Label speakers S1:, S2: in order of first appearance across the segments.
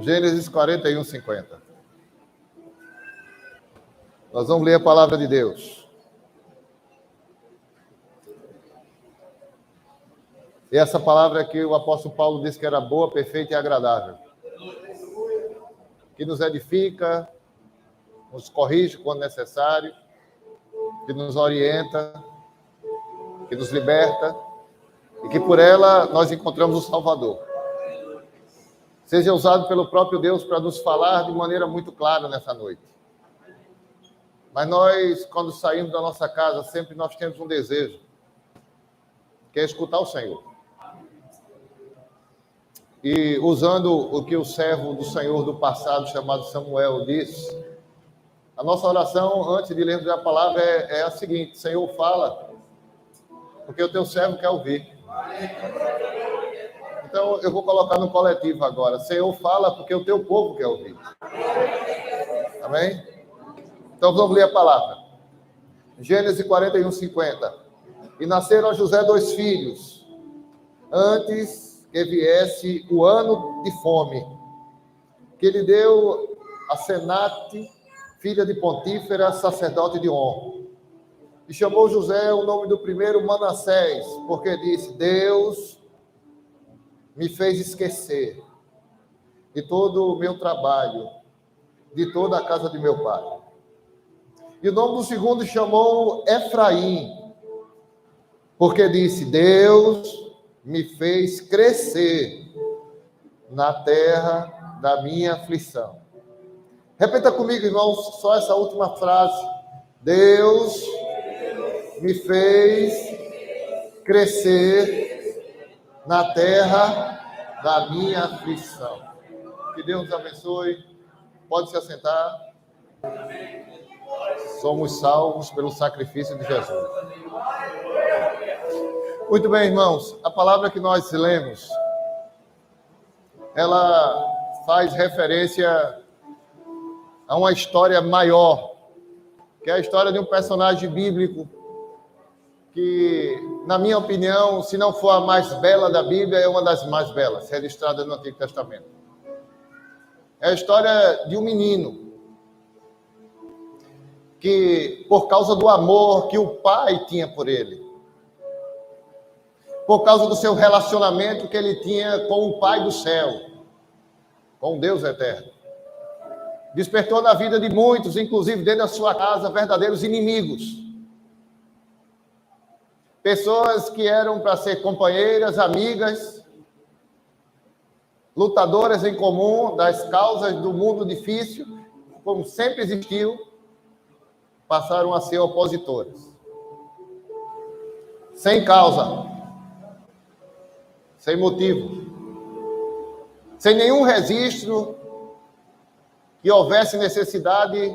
S1: Gênesis 41, 50. Nós vamos ler a palavra de Deus. E essa palavra que o apóstolo Paulo disse que era boa, perfeita e agradável. Que nos edifica, nos corrige quando necessário, que nos orienta, que nos liberta e que por ela nós encontramos o Salvador. Seja usado pelo próprio Deus para nos falar de maneira muito clara nessa noite. Mas nós, quando saímos da nossa casa, sempre nós temos um desejo, que é escutar o Senhor. E usando o que o servo do Senhor do passado, chamado Samuel, disse, a nossa oração, antes de lermos a palavra, é a seguinte: Senhor, fala, porque o teu servo quer ouvir. Então, eu vou colocar no coletivo agora. Senhor, fala, porque o teu povo quer ouvir. Amém? Então, vamos ler a palavra. Gênesis 41, 50. E nasceram a José 2 filhos, antes que viesse o ano de fome, que lhe deu a Senate, filha de Pontífera, sacerdote de On. E chamou José o nome do primeiro Manassés, porque disse: Deus me fez esquecer de todo o meu trabalho, de toda a casa de meu pai. E o nome do segundo chamou Efraim, porque disse: Deus me fez crescer na terra da minha aflição. Repita comigo, irmãos, só essa última frase. Deus me fez crescer na terra da minha aflição. Que Deus nos abençoe. Pode se assentar. Somos salvos pelo sacrifício de Jesus. Muito bem, irmãos. A palavra que nós lemos, ela faz referência a uma história maior, que é a história de um personagem bíblico que, na minha opinião, se não for a mais bela da Bíblia, é uma das mais belas, registrada no Antigo Testamento. É a história de um menino que, por causa do amor que o pai tinha por ele, por causa do seu relacionamento que ele tinha com o Pai do céu, com o Deus eterno, despertou na vida de muitos, inclusive dentro da sua casa, verdadeiros inimigos. Pessoas que eram para ser companheiras, amigas, lutadoras em comum das causas do mundo difícil, como sempre existiu, passaram a ser opositoras. Sem causa, sem motivo, sem nenhum registro que houvesse necessidade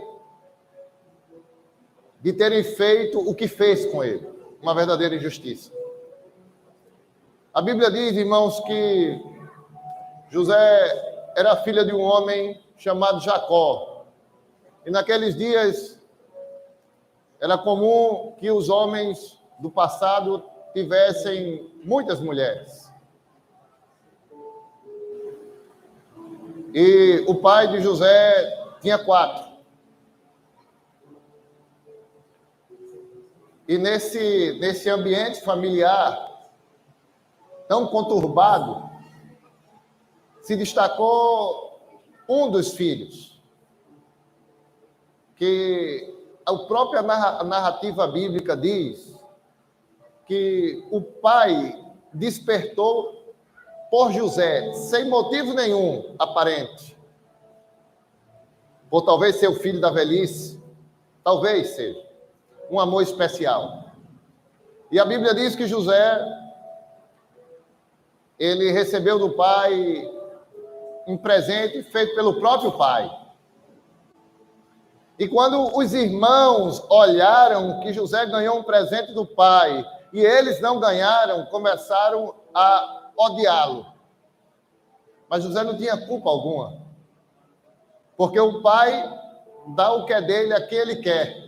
S1: de terem feito o que fez com ele, uma verdadeira injustiça. A Bíblia diz, irmãos, que José era filho de um homem chamado Jacó, e naqueles dias era comum que os homens do passado tivessem muitas mulheres. E o pai de José tinha 4. E nesse ambiente familiar tão conturbado, se destacou um dos filhos, que a própria narrativa bíblica diz que o pai despertou por José, sem motivo nenhum aparente, por talvez ser o filho da velhice, talvez seja, um amor especial. E a Bíblia diz que José, ele recebeu do pai um presente feito pelo próprio pai. E quando os irmãos olharam que José ganhou um presente do pai, e eles não ganharam, começaram a odiá-lo. Mas José não tinha culpa alguma, porque o pai dá o que é dele a quem ele quer.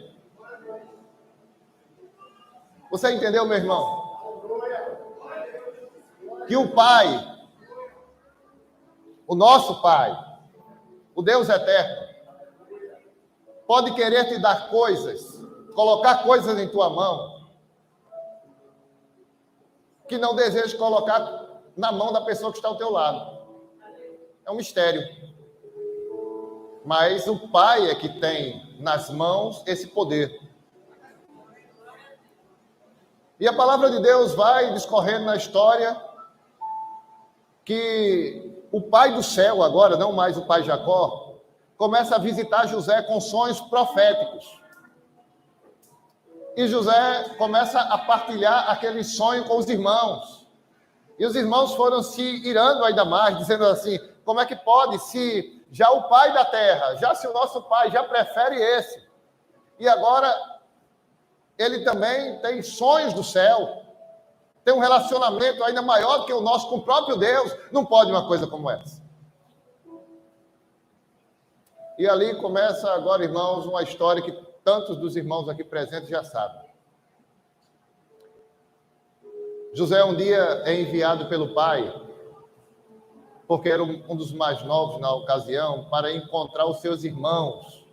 S1: Você entendeu, meu irmão? Que o pai, o nosso pai, o Deus eterno, pode querer te dar coisas, colocar coisas em tua mão, que não deseja colocar na mão da pessoa que está ao teu lado. É um mistério. Mas o Pai é que tem nas mãos esse poder. E a palavra de Deus vai discorrendo na história que o Pai do céu, agora não mais o Pai Jacó, começa a visitar José com sonhos proféticos. E José começa a partilhar aquele sonho com os irmãos. E os irmãos foram se irando ainda mais, dizendo assim, como é que pode, se já o pai da terra, já se o nosso pai já prefere esse, e agora ele também tem sonhos do céu, tem um relacionamento ainda maior do que o nosso com o próprio Deus, não pode uma coisa como essa. E ali começa agora, irmãos, uma história que tantos dos irmãos aqui presentes já sabem. José um dia é enviado pelo pai, porque era um dos mais novos na ocasião, para encontrar os seus irmãos,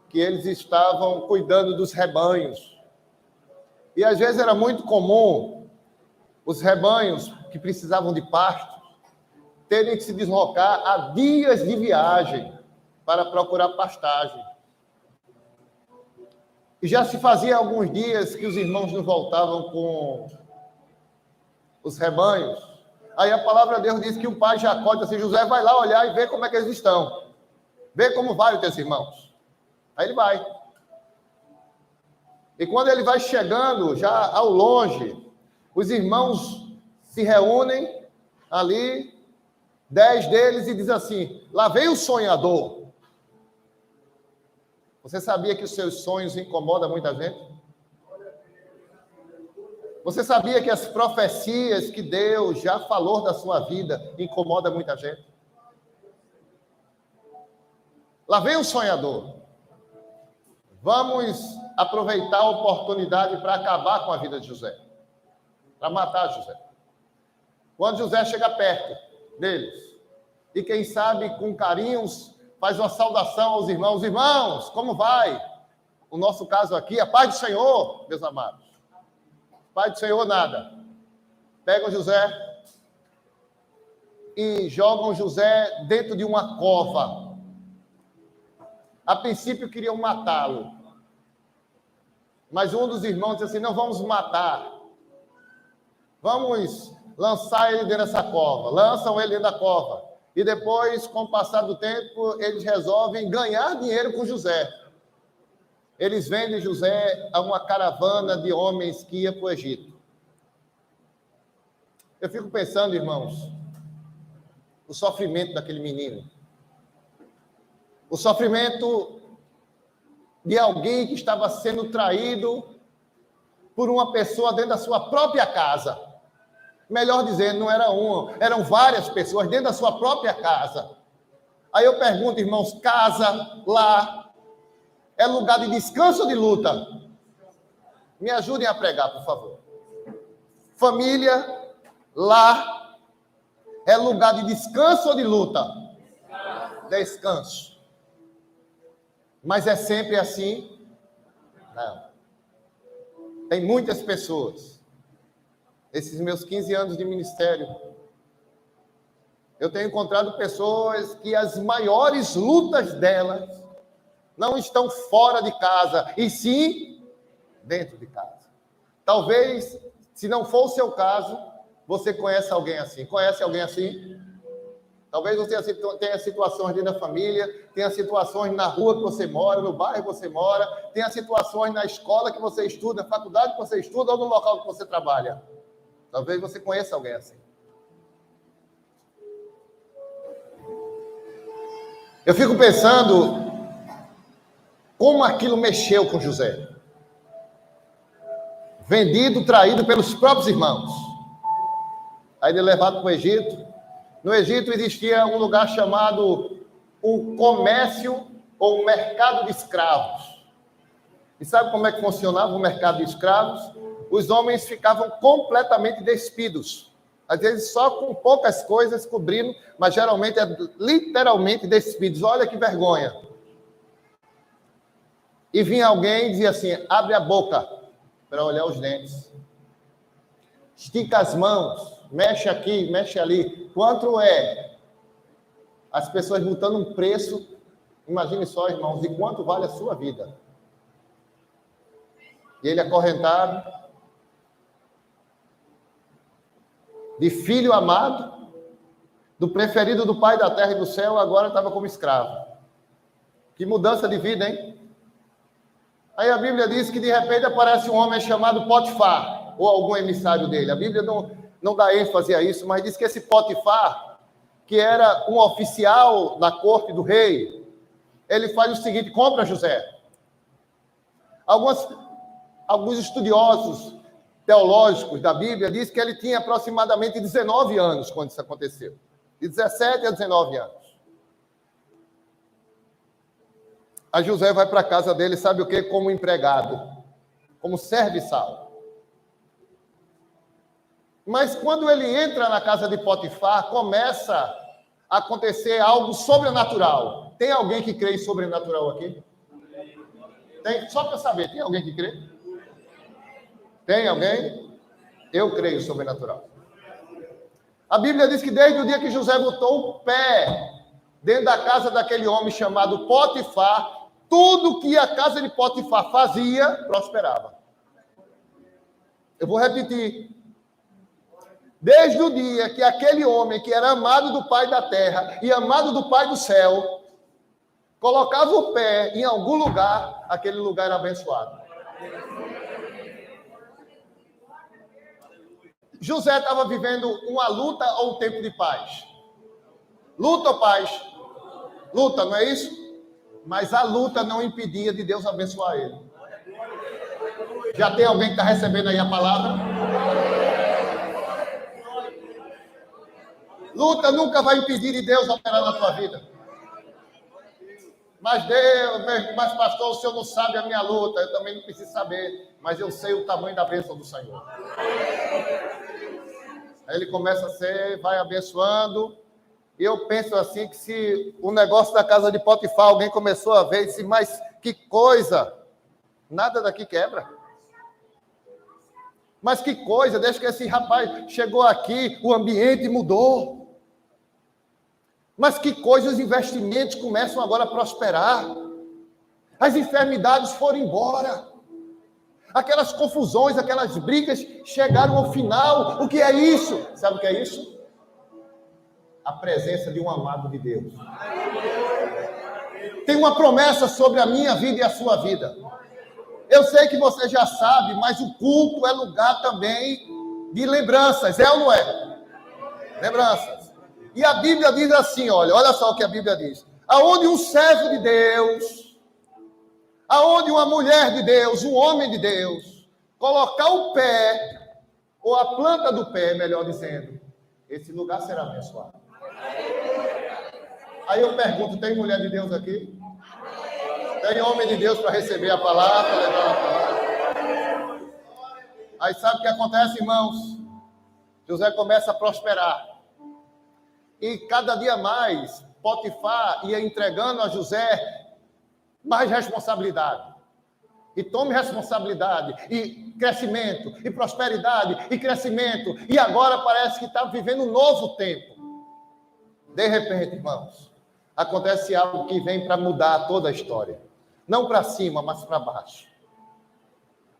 S1: que eles estavam cuidando dos rebanhos. E às vezes era muito comum os rebanhos que precisavam de pasto terem que se deslocar a dias de viagem para procurar pastagem. E já se fazia alguns dias que os irmãos não voltavam com os rebanhos. Aí a palavra de Deus diz que o pai Jacó disse assim, José, vai lá olhar e ver como é que eles estão. Vê como vai os teus irmãos. Aí ele vai. E quando ele vai chegando, já ao longe, os irmãos se reúnem ali, 10 deles, e diz assim, lá vem o sonhador. Você sabia que os seus sonhos incomodam muita gente? Você sabia que as profecias que Deus já falou da sua vida incomodam muita gente? Lá vem o sonhador. Vamos aproveitar a oportunidade para acabar com a vida de José. Para matar José. Quando José chega perto deles, e quem sabe com carinhos, faz uma saudação aos irmãos. Irmãos, como vai? O nosso caso aqui, a paz do Senhor, meus amados. Pai do Senhor, nada. Pegam José e jogam José dentro de uma cova. A princípio queriam matá-lo. Mas um dos irmãos disse assim, não vamos matar. Vamos lançar ele dentro dessa cova. Lançam ele dentro da cova. E depois, com o passar do tempo, eles resolvem ganhar dinheiro com José. Eles vendem José a uma caravana de homens que ia para o Egito. Eu fico pensando, irmãos, o sofrimento daquele menino. O sofrimento de alguém que estava sendo traído por uma pessoa dentro da sua própria casa. Melhor dizendo, não era uma, eram várias pessoas dentro da sua própria casa. Aí eu pergunto, irmãos, casa, lar, é lugar de descanso ou de luta? Me ajudem a pregar, por favor. Família, lar, é lugar de descanso ou de luta? Descanso. Mas é sempre assim? Não. Tem muitas pessoas, esses meus 15 anos de ministério, eu tenho encontrado pessoas que as maiores lutas delas não estão fora de casa, e sim dentro de casa. Talvez, se não for o seu caso, você conhece alguém assim. Conhece alguém assim? Talvez você tenha situações dentro da família, tenha situações na rua que você mora, no bairro que você mora, tenha situações na escola que você estuda, na faculdade que você estuda ou no local que você trabalha. Talvez você conheça alguém assim. Eu fico pensando como aquilo mexeu com José. Vendido, traído pelos próprios irmãos. Aí ele é levado para o Egito. No Egito existia um lugar chamado o comércio ou o mercado de escravos. E sabe como é que funcionava o mercado de escravos? Os homens ficavam completamente despidos Às vezes só com poucas coisas cobrindo, mas geralmente é literalmente despidos. Olha que vergonha. E vinha alguém e dizia assim, abre a boca para olhar os dentes. Estica as mãos, mexe aqui, mexe ali. Quanto é? As pessoas botando um preço, imagine só, irmãos, de quanto vale a sua vida. E ele acorrentado, de filho amado, do preferido do Pai da terra e do céu, agora estava como escravo. Que mudança de vida, hein? Aí a Bíblia diz que de repente aparece um homem chamado Potifar, ou algum emissário dele. A Bíblia não dá ênfase a isso, mas diz que esse Potifar, que era um oficial da corte do rei, ele faz o seguinte, compra José. Alguns estudiosos teológicos da Bíblia dizem que ele tinha aproximadamente 19 anos quando isso aconteceu. De 17 a 19 anos. A José vai para a casa dele, sabe o quê? Como empregado, como serviçal. Mas quando ele entra na casa de Potifar, começa a acontecer algo sobrenatural. Tem alguém que crê em sobrenatural aqui? Tem? Só para saber, tem alguém que crê? Tem alguém? Eu creio em sobrenatural. A Bíblia diz que desde o dia que José botou o pé dentro da casa daquele homem chamado Potifar, tudo que a casa de Potifar fazia, prosperava. Eu vou repetir. Desde o dia que aquele homem, que era amado do Pai da terra e amado do Pai do céu, colocava o pé em algum lugar, aquele lugar era abençoado. José estava vivendo uma luta ou um tempo de paz? Luta ou paz? Luta, não é isso? Mas a luta não impedia de Deus abençoar ele. Já tem alguém que está recebendo aí a palavra? Luta nunca vai impedir de Deus operar na tua vida. Mas pastor, o senhor não sabe a minha luta, eu também não preciso saber, mas eu sei o tamanho da bênção do Senhor. Aí ele começa a ser, vai abençoando, e eu penso assim, que se o negócio da casa de Potifar, alguém começou a ver, e disse, mas que coisa, nada daqui quebra. Mas que coisa, desde que esse rapaz chegou aqui, o ambiente mudou. Mas que coisa, os investimentos começam agora a prosperar. As enfermidades foram embora. Aquelas confusões, aquelas brigas chegaram ao final. O que é isso? Sabe o que é isso? A presença de um amado de Deus. Tem uma promessa sobre a minha vida e a sua vida. Eu sei que você já sabe, mas o culto é lugar também de lembranças, é ou não é? Lembranças. E a Bíblia diz assim, olha só o que a Bíblia diz. Aonde um servo de Deus, aonde uma mulher de Deus, um homem de Deus, colocar o pé, ou a planta do pé, melhor dizendo, esse lugar será abençoado. Aí eu pergunto, tem mulher de Deus aqui? Tem homem de Deus para receber a palavra, levar a palavra? Aí sabe o que acontece, irmãos? José começa a prosperar. E cada dia mais, Potifar ia entregando a José mais responsabilidade. E tome responsabilidade, e crescimento, e prosperidade, e crescimento. E agora parece que está vivendo um novo tempo. De repente, irmãos, acontece algo que vem para mudar toda a história. Não para cima, mas para baixo.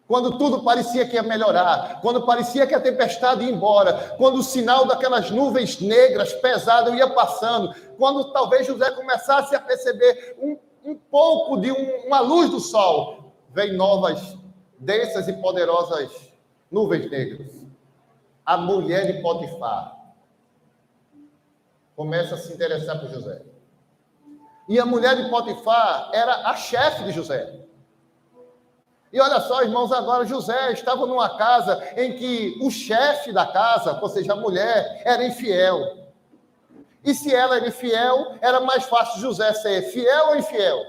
S1: Quando tudo parecia que ia melhorar, quando parecia que a tempestade ia embora, quando o sinal daquelas nuvens negras pesadas ia passando, quando talvez José começasse a perceber um pouco de uma luz do sol, vem novas, densas e poderosas nuvens negras. A mulher de Potifar começa a se interessar por José. E a mulher de Potifar era a chefe de José. E olha só, irmãos, agora José estava numa casa em que o chefe da casa, ou seja, a mulher, era infiel. E se ela era infiel, era mais fácil José ser fiel ou infiel?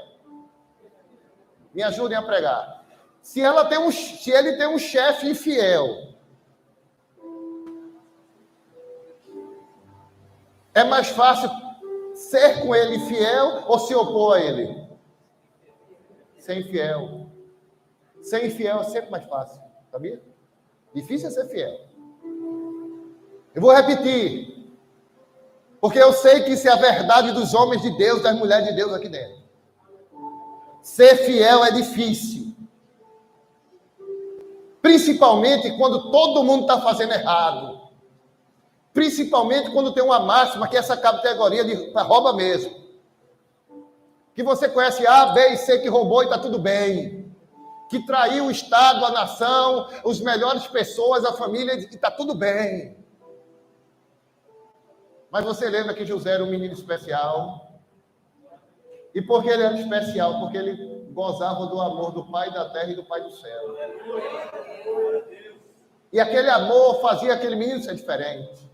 S1: Me ajudem a pregar. Se ele tem um chefe infiel, É mais fácil ser com ele fiel ou se opor a ele? Ser infiel. Ser infiel é sempre mais fácil, sabia? Difícil é ser fiel. Eu vou repetir, porque eu sei que isso é a verdade dos homens de Deus, das mulheres de Deus aqui dentro. Ser fiel é difícil. Principalmente quando todo mundo está fazendo errado. Principalmente quando tem uma máxima que é essa categoria de rouba mesmo. Que você conhece A, B e C que roubou e está tudo bem. Que traiu o Estado, a nação, as melhores pessoas, a família, e está tudo bem. Mas você lembra que José era um menino especial? E por que ele era especial? Porque ele gozava do amor do Pai da terra e do Pai do céu. E aquele amor fazia aquele menino ser diferente.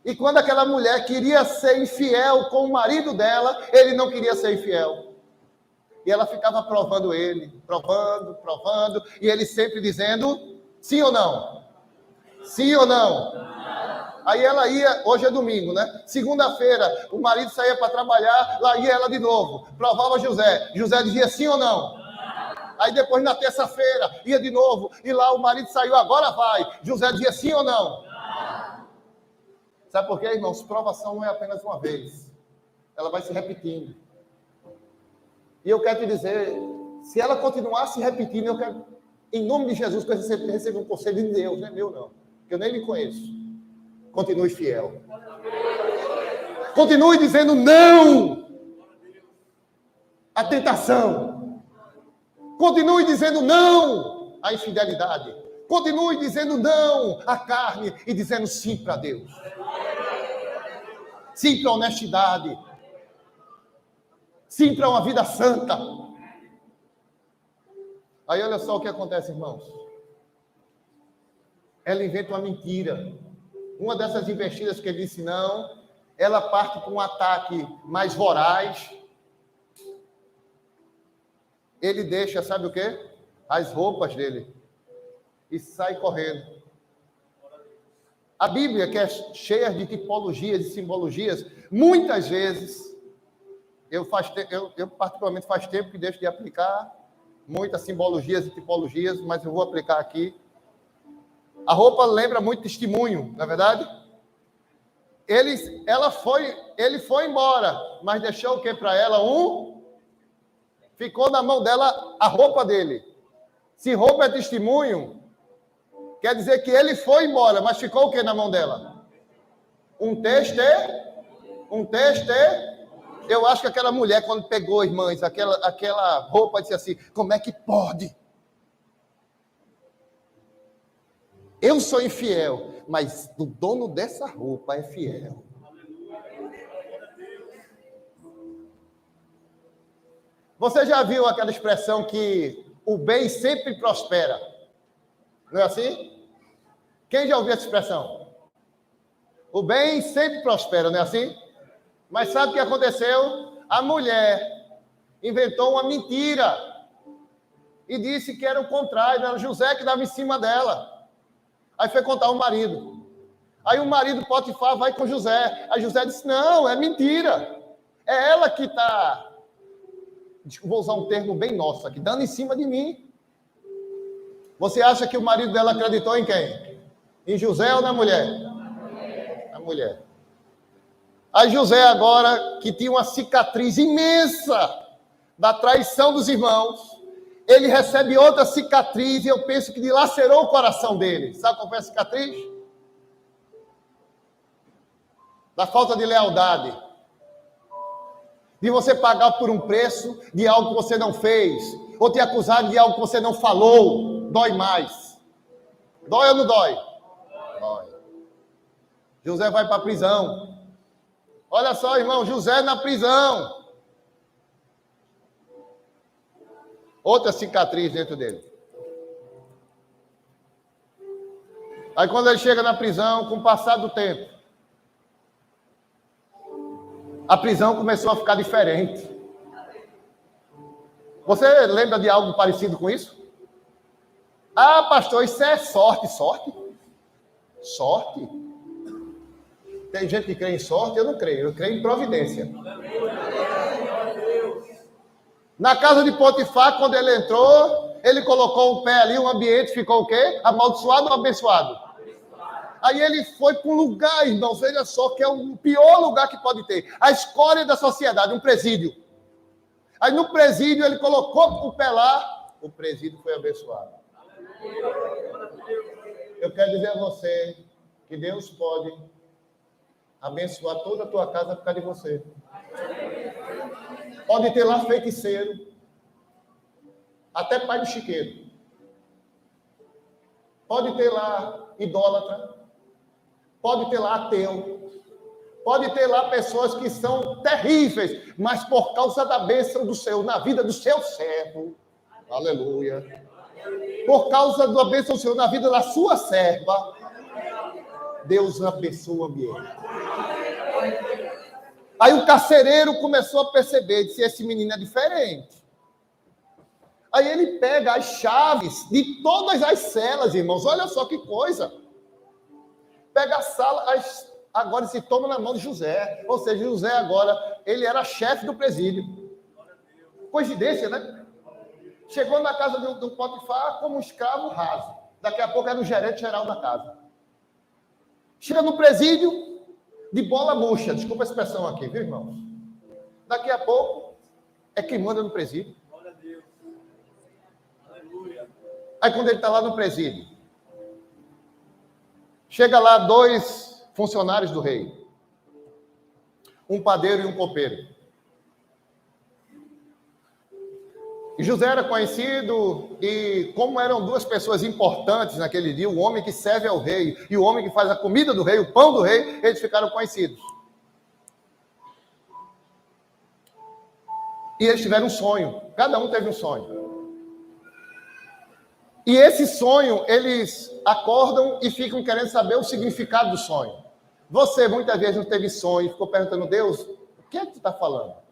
S1: E quando aquela mulher queria ser infiel com o marido dela, ele não queria ser infiel. E ela ficava provando ele, provando, e ele sempre dizendo, sim ou não? Sim ou não? Aí ela ia, hoje é domingo, né? Segunda-feira, o marido saía para trabalhar, lá ia ela de novo, provava José. José dizia sim ou não? Aí depois, na terça-feira, ia de novo, e lá o marido saiu, agora vai. José dizia sim ou não? Sabe por quê, irmãos? Provação não é apenas uma vez. Ela vai se repetindo. E eu quero te dizer, se ela continuar se repetindo, eu quero, em nome de Jesus, que eu receba um conselho de Deus, não é meu não, que eu nem lhe conheço. Continue fiel. Continue dizendo não à tentação. Continue dizendo não à infidelidade. Continue dizendo não à carne e dizendo sim para Deus. Sim para a honestidade. Sim para uma vida santa. Aí olha só o que acontece, irmãos. Ela inventa uma mentira. Uma dessas investidas que ele disse não, ela parte para um ataque mais voraz. Ele deixa, sabe o quê? As roupas dele. E sai correndo. A Bíblia, que é cheia de tipologias e simbologias, muitas vezes, eu particularmente faz tempo que deixo de aplicar muitas simbologias e tipologias, mas eu vou aplicar aqui. A roupa lembra muito testemunho, não é verdade? Ele foi embora, mas deixou o que para ela? Ficou na mão dela a roupa dele. Se roupa é testemunho, quer dizer que ele foi embora, mas ficou o que na mão dela? Um texto. Eu acho que aquela mulher, quando pegou, irmãs, aquela roupa, disse assim, como é que pode? Eu sou infiel, mas o dono dessa roupa é fiel. Você já viu aquela expressão que o bem sempre prospera? Não é assim? Quem já ouviu essa expressão? O bem sempre prospera, não é assim? Mas sabe o que aconteceu? A mulher inventou uma mentira e disse que era o contrário, era José que dava em cima dela. Aí foi contar ao marido. Aí o marido Potifar vai com José. Aí José disse, não, é mentira. É ela que está, vou usar um termo bem nosso aqui, dando em cima de mim. Você acha que o marido dela acreditou em quem? Em José ou na mulher? Na mulher. Aí José agora, que tinha uma cicatriz imensa da traição dos irmãos, ele recebe outra cicatriz e eu penso que dilacerou o coração dele. Sabe qual foi a cicatriz? Da falta de lealdade. De você pagar por um preço de algo que você não fez. Ou te acusar de algo que você não falou. Dói mais. Dói ou não dói? Dói. José vai para a prisão. Olha só, irmão, José na prisão. Outra cicatriz dentro dele. Aí quando ele chega na prisão, com o passar do tempo, a prisão começou a ficar diferente. Você lembra de algo parecido com isso? Ah, pastor, isso é sorte. Sorte? Sorte? Tem gente que crê em sorte, eu não creio. Eu creio em providência. Na casa de Potifar, quando ele entrou, ele colocou o pé ali, o ambiente ficou o quê? Amaldiçoado ou abençoado? Aí ele foi para um lugar, irmãos, veja só, que é o pior lugar que pode ter. A escória da sociedade, um presídio. Aí no presídio ele colocou o pé lá, o presídio foi abençoado. Eu quero dizer a você que Deus pode abençoar toda a tua casa por causa de você. Pode ter lá feiticeiro, até pai do chiqueiro. Pode ter lá idólatra, pode ter lá ateu, pode ter lá pessoas que são terríveis, mas por causa da bênção do Senhor na vida do seu servo, aleluia, por causa da bênção do Senhor na vida da sua serva, Deus abençoa o ambiente. Aí o carcereiro começou a perceber, disse, esse menino é diferente. Aí ele pega as chaves de todas as celas, irmãos, olha só que coisa. Pega a sala, agora se toma na mão de José. Ou seja, José agora, ele era chefe do presídio. Coincidência, né? Chegou na casa do Potifar como um escravo raso. Daqui a pouco era o gerente geral da casa. Chega no presídio, de bola murcha, desculpa a expressão aqui, viu, irmãos? Daqui a pouco, é quem manda no presídio. Aí quando ele está lá no presídio, chega lá 2 funcionários do rei, um padeiro e um copeiro. E José era conhecido, e como eram 2 pessoas importantes naquele dia, o homem que serve ao rei e o homem que faz a comida do rei, o pão do rei, eles ficaram conhecidos. E eles tiveram um sonho, cada um teve um sonho. E esse sonho, eles acordam e ficam querendo saber o significado do sonho. Você, muitas vezes, não teve sonho e ficou perguntando, Deus, o que é que tu está falando?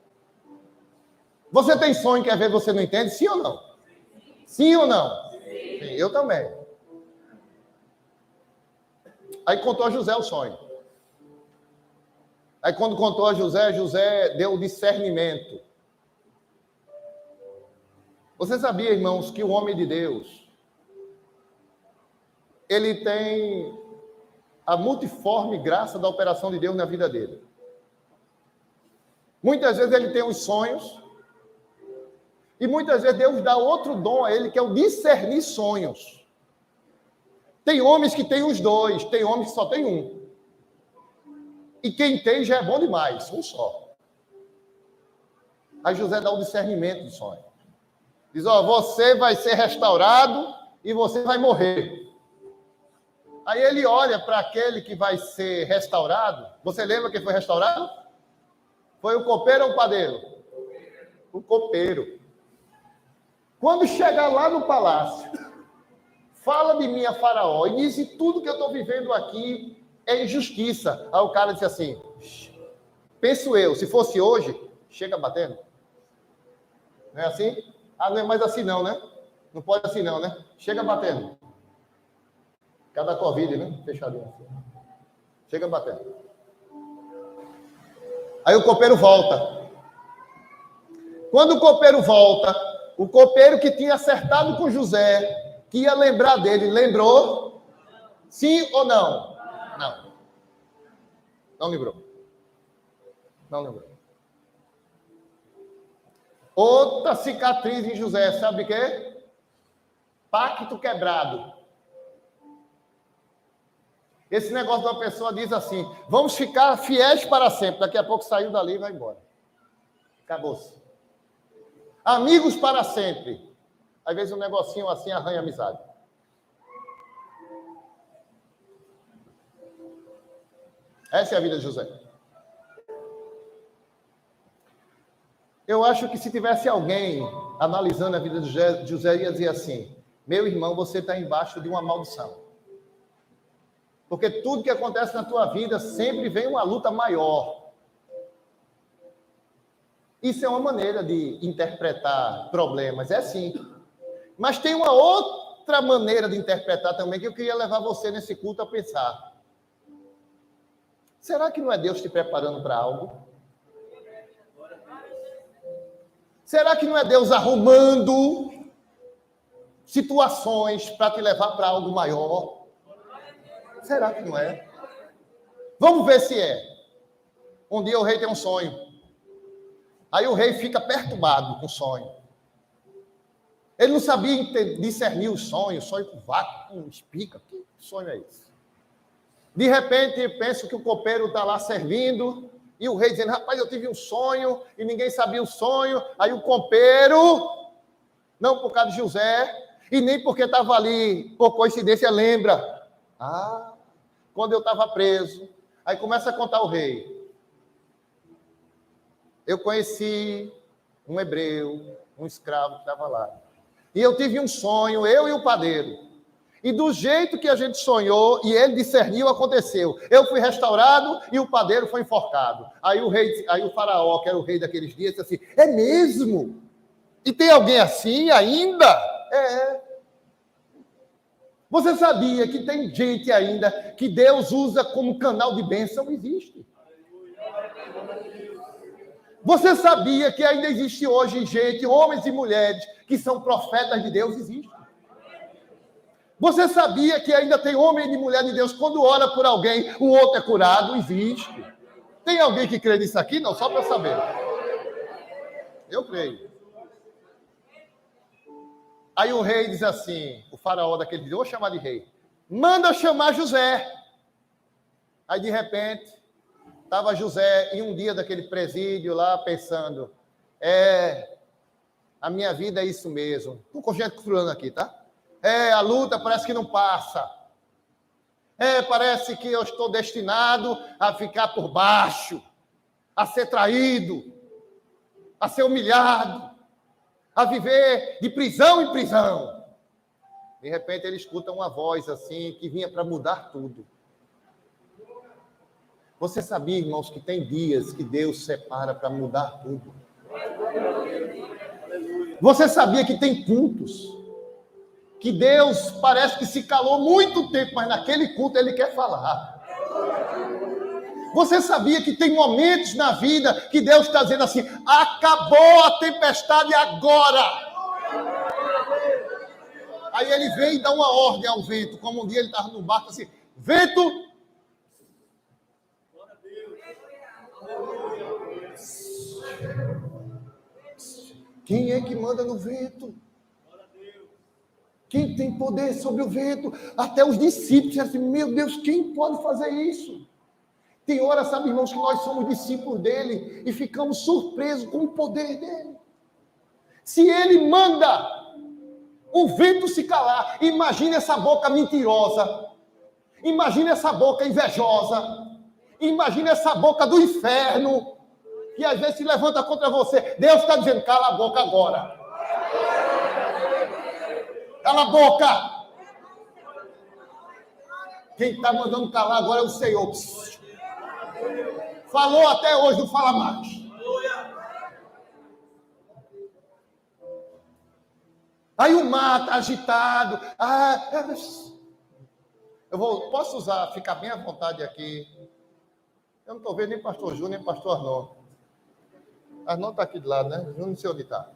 S1: Você tem sonho que às vezes você não entende? Sim ou não? Sim ou não? Sim, eu também. Aí contou a José o sonho. Aí quando contou a José, José deu o discernimento. Você sabia, irmãos, que o homem de Deus, ele tem a multiforme graça da operação de Deus na vida dele. Muitas vezes ele tem os sonhos, e muitas vezes Deus dá outro dom a ele, que é o discernir sonhos. Tem homens que têm os 2, tem homens que só tem um. E quem tem já é bom demais, um só. Aí José dá o discernimento do sonho. Diz, você vai ser restaurado e você vai morrer. Aí ele olha para aquele que vai ser restaurado. Você lembra quem foi restaurado? Foi o copeiro ou o padeiro? O copeiro. Quando chegar lá no palácio, fala de mim a Faraó e diz que tudo que eu estou vivendo aqui é injustiça. Aí o cara disse assim, penso eu, se fosse hoje, chega batendo. Não é assim? Não é mais assim não, né? Não pode assim não, né? Chega batendo. Cada Covid, né? Fechadinho assim. Chega batendo. Aí o copeiro volta. Quando o copeiro volta, o copeiro que tinha acertado com José, que ia lembrar dele, lembrou? Sim ou não? Não. Não lembrou. Não lembrou. Outra cicatriz em José, sabe o quê? Pacto quebrado. Esse negócio de uma pessoa diz assim, vamos ficar fiéis para sempre. Daqui a pouco saiu dali e vai embora. Acabou-se. Amigos para sempre. Às vezes um negocinho assim arranha a amizade. Essa é a vida de José. Eu acho que se tivesse alguém analisando a vida de José, ia dizer assim, meu irmão, você está embaixo de uma maldição. Porque tudo que acontece na tua vida sempre vem uma luta maior. Isso é uma maneira de interpretar problemas, é sim. Mas tem uma outra maneira de interpretar também que eu queria levar você nesse culto a pensar. Será que não é Deus te preparando para algo? Será que não é Deus arrumando situações para te levar para algo maior? Será que não é? Vamos ver se é. Um dia o rei tem um sonho. Aí o rei fica perturbado com o sonho. Ele não sabia discernir o sonho com vácuo, com espica. Que sonho é esse? De repente, penso que o copeiro está lá servindo, e o rei dizendo, rapaz, eu tive um sonho, e ninguém sabia o sonho. Aí o copeiro, não por causa de José, e nem porque estava ali, por coincidência, lembra. Quando eu estava preso. Aí começa a contar o rei. Eu conheci um hebreu, um escravo que estava lá. E eu tive um sonho, eu e o padeiro. E do jeito que a gente sonhou, e ele discerniu, aconteceu. Eu fui restaurado e o padeiro foi enforcado. Aí o faraó, que era o rei daqueles dias, disse assim, é mesmo? E tem alguém assim ainda? É. Você sabia que tem gente ainda que Deus usa como canal de bênção? Existe. Você sabia que ainda existe hoje gente, homens e mulheres, que são profetas de Deus? Existe. Você sabia que ainda tem homem e mulher de Deus, quando ora por alguém, o outro é curado? Existe. Tem alguém que crê nisso aqui? Não, só para saber. Eu creio. Aí o rei diz assim, o faraó daquele dia, vou chamar de rei, manda chamar José. Aí de repente, estava José em um dia daquele presídio lá, pensando, a minha vida é isso mesmo. Estou conjecturando aqui, tá? A luta parece que não passa. Parece que eu estou destinado a ficar por baixo, a ser traído, a ser humilhado, a viver de prisão em prisão. De repente ele escuta uma voz assim, que vinha para mudar tudo. Você sabia, irmãos, que tem dias que Deus separa para mudar tudo? Você sabia que tem cultos que Deus parece que se calou muito tempo, mas naquele culto ele quer falar? Você sabia que tem momentos na vida que Deus está dizendo assim, acabou a tempestade agora. Aí ele vem e dá uma ordem ao vento, como um dia ele estava no barco assim, vento. Quem é que manda no vento? Quem tem poder sobre o vento? Até os discípulos disseram assim, meu Deus, quem pode fazer isso? Tem hora, sabe, irmãos, que nós somos discípulos dele e ficamos surpresos com o poder dele. Se ele manda o vento se calar, imagine essa boca mentirosa, imagine essa boca invejosa, imagine essa boca do inferno, que às vezes se levanta contra você. Deus está dizendo, cala a boca agora. Cala a boca. Quem está mandando calar agora é o Senhor. Falou até hoje, não fala mais. Aí o mar está agitado. Posso ficar bem à vontade aqui. Eu não estou vendo nem pastor Júnior, nem pastor Arnon. Arnon está aqui do lado, né? Júnior não sei onde está.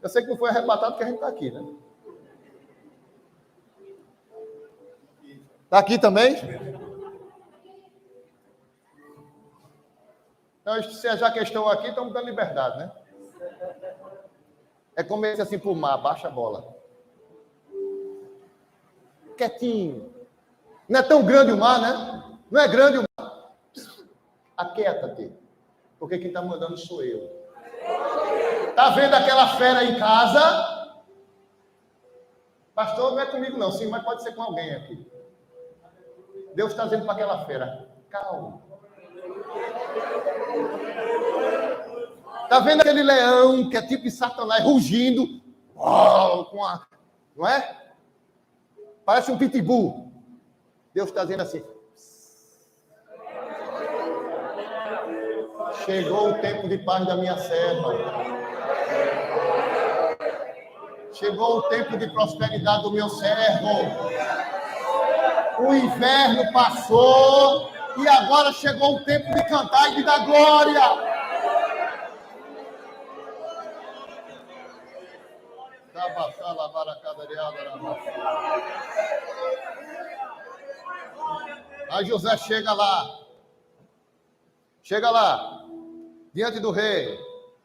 S1: Eu sei que não foi arrebatado porque a gente está aqui, né? Está aqui também? Então, já que estão aqui, estamos dando liberdade, né? É como esse assim por mar, baixa a bola. Quietinho. Não é tão grande o mar, né? Não é grande o mar. Aquieta-te. Porque quem está mandando sou eu. Está vendo aquela fera em casa? Pastor, não é comigo não, sim, mas pode ser com alguém aqui. Deus está dizendo para aquela fera, calma. Está vendo aquele leão que é tipo Satanás rugindo? Não é? Parece um pitbull. Deus está dizendo assim. Chegou o tempo de paz da minha serva. Chegou o tempo de prosperidade do meu servo. O inverno passou E agora chegou o tempo de cantar e de dar glória. Aí José chega lá, diante do rei.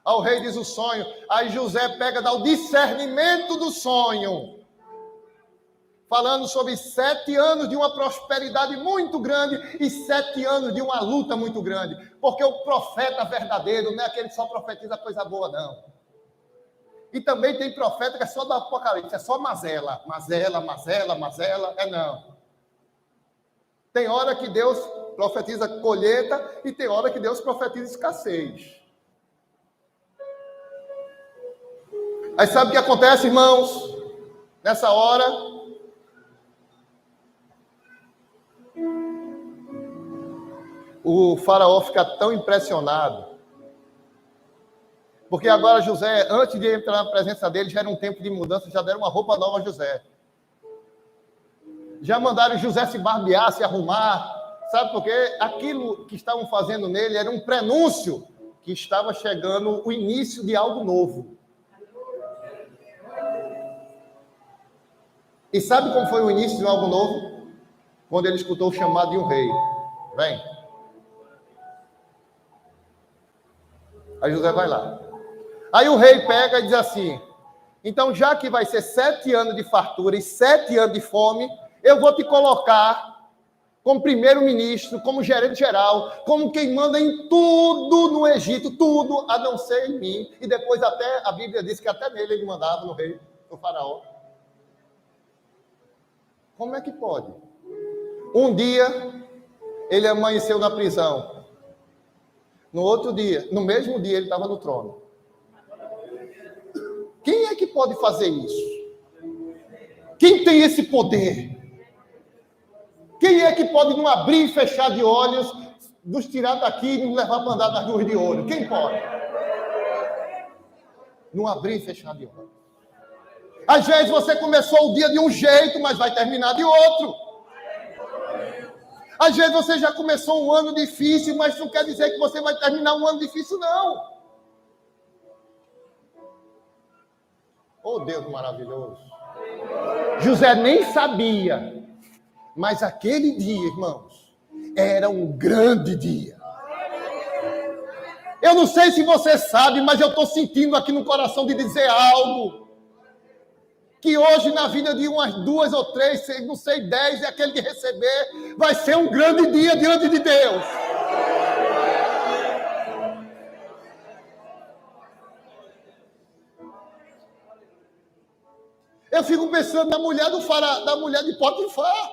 S1: Ao rei diz o sonho. Aí José pega, dá o discernimento do sonho, falando sobre 7 anos de uma prosperidade muito grande e 7 anos de uma luta muito grande. Porque o profeta verdadeiro não é aquele que só profetiza coisa boa, não. E também tem profeta que é só do Apocalipse, é só mazela, não. Tem hora que Deus profetiza colheita e tem hora que Deus profetiza escassez. Aí sabe o que acontece, irmãos? Nessa hora, o faraó fica tão impressionado, porque agora José, antes de entrar na presença dele, já era um tempo de mudança, já deram uma roupa nova a José. Já mandaram José se barbear, se arrumar. Sabe por quê? Aquilo que estavam fazendo nele era um prenúncio que estava chegando o início de algo novo. E sabe como foi o início de algo novo? Quando ele escutou o chamado de um rei. Vem. Aí José vai lá. Aí o rei pega e diz assim: então, já que vai ser 7 anos de fartura e 7 anos de fome, eu vou te colocar como primeiro-ministro, como gerente-geral, como quem manda em tudo no Egito, tudo, a não ser em mim. E depois até, a Bíblia diz que até nele ele mandava, no rei, no faraó. Como é que pode? Um dia, ele amanheceu na prisão. No outro dia, no mesmo dia, ele estava no trono. Quem é que pode fazer isso? Quem tem esse poder? Quem é que pode não abrir e fechar de olhos, nos tirar daqui e nos levar para andar nas ruas de ouro? Quem pode? Não abrir e fechar de olhos. Às vezes você começou o dia de um jeito, mas vai terminar de outro. Às vezes você já começou um ano difícil, mas não quer dizer que você vai terminar um ano difícil, não. Oh, Deus maravilhoso. José nem sabia, mas aquele dia, irmãos, era um grande dia. Eu não sei se você sabe, mas eu estou sentindo aqui no coração de dizer algo. Que hoje, na vida de umas 2 ou 3, não sei, 10, é aquele que receber, vai ser um grande dia diante de Deus. Eu fico pensando na mulher da mulher de Potifar.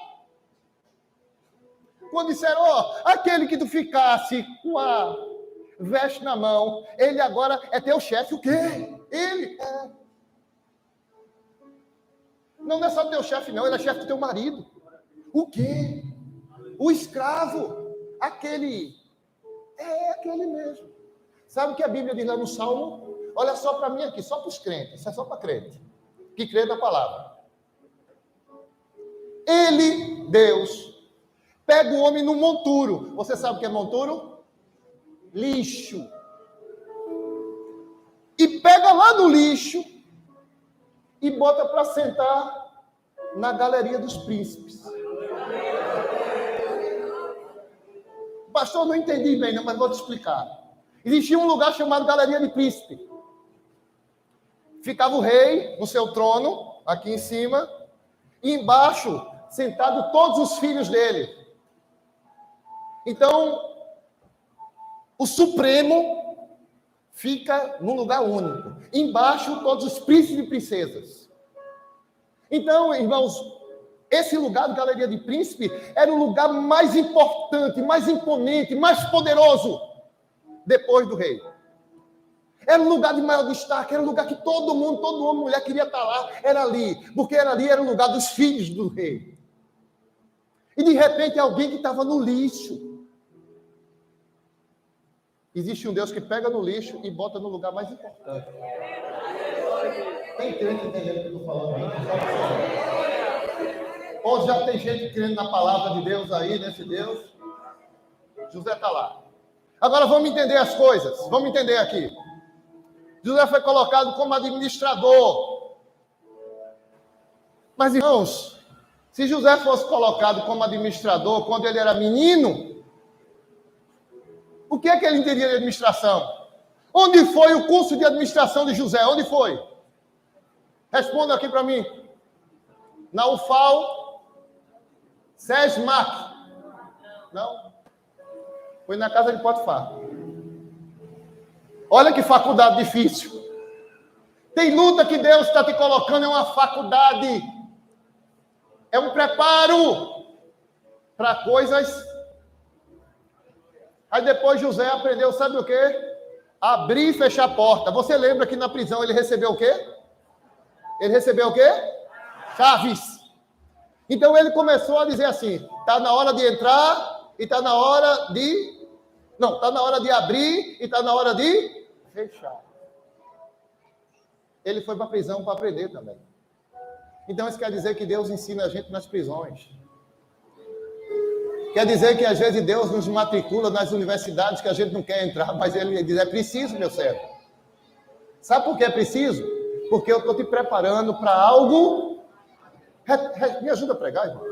S1: Quando disseram, aquele que tu ficasse com a veste na mão, ele agora é teu chefe. O quê? Ele é. Não é só teu chefe, não. Ele é chefe do teu marido. O quê? O escravo. Aquele. É aquele mesmo. Sabe o que a Bíblia diz lá no Salmo? Olha só para mim aqui, só para os crentes. Isso é só para crente. Que crê na palavra. Ele, Deus, pega o homem no monturo. Você sabe o que é monturo? Lixo. E pega lá no lixo e bota para sentar na galeria dos príncipes. Pastor, não entendi bem, não, mas vou te explicar. Existia um lugar chamado Galeria de Príncipe. Ficava o rei no seu trono, aqui em cima, e embaixo, sentado todos os filhos dele. Então, o Supremo fica num lugar único. Embaixo, todos os príncipes e princesas. Então, irmãos, esse lugar de Galeria de Príncipe era o lugar mais importante, mais imponente, mais poderoso depois do rei. Era um lugar de maior destaque, era um lugar que todo homem, mulher queria estar lá, era ali, porque era o lugar dos filhos do rei. E de repente alguém que estava no lixo. Existe um Deus que pega no lixo e bota no lugar mais importante. Tem crente entendendo o que eu estou falando? Ou já tem gente crendo na palavra de Deus aí, nesse Deus? José está lá. Agora vamos entender as coisas. Vamos entender aqui. José foi colocado como administrador. Mas, irmãos, se José fosse colocado como administrador quando ele era menino, o que é que ele entendia de administração? Onde foi o curso de administração de José? Onde foi? Responda aqui para mim. Na UFAL, SESMAC. Não? Foi na casa de Potifar. Olha que faculdade difícil. Tem luta que Deus está te colocando em uma faculdade. É um preparo para coisas. Aí depois José aprendeu, sabe o quê? Abrir e fechar a porta. Você lembra que na prisão ele recebeu o quê? Ele recebeu o quê? Chaves. Então ele começou a dizer assim, está na hora de entrar e está na hora de... Não, está na hora de abrir e está na hora de fechar. Ele foi para a prisão para aprender também. Então isso quer dizer que Deus ensina a gente nas prisões. Quer dizer que às vezes Deus nos matricula nas universidades que a gente não quer entrar, mas Ele diz, é preciso, meu servo. Sabe por que é preciso? Porque eu estou te preparando para algo... Me ajuda a pregar, irmão.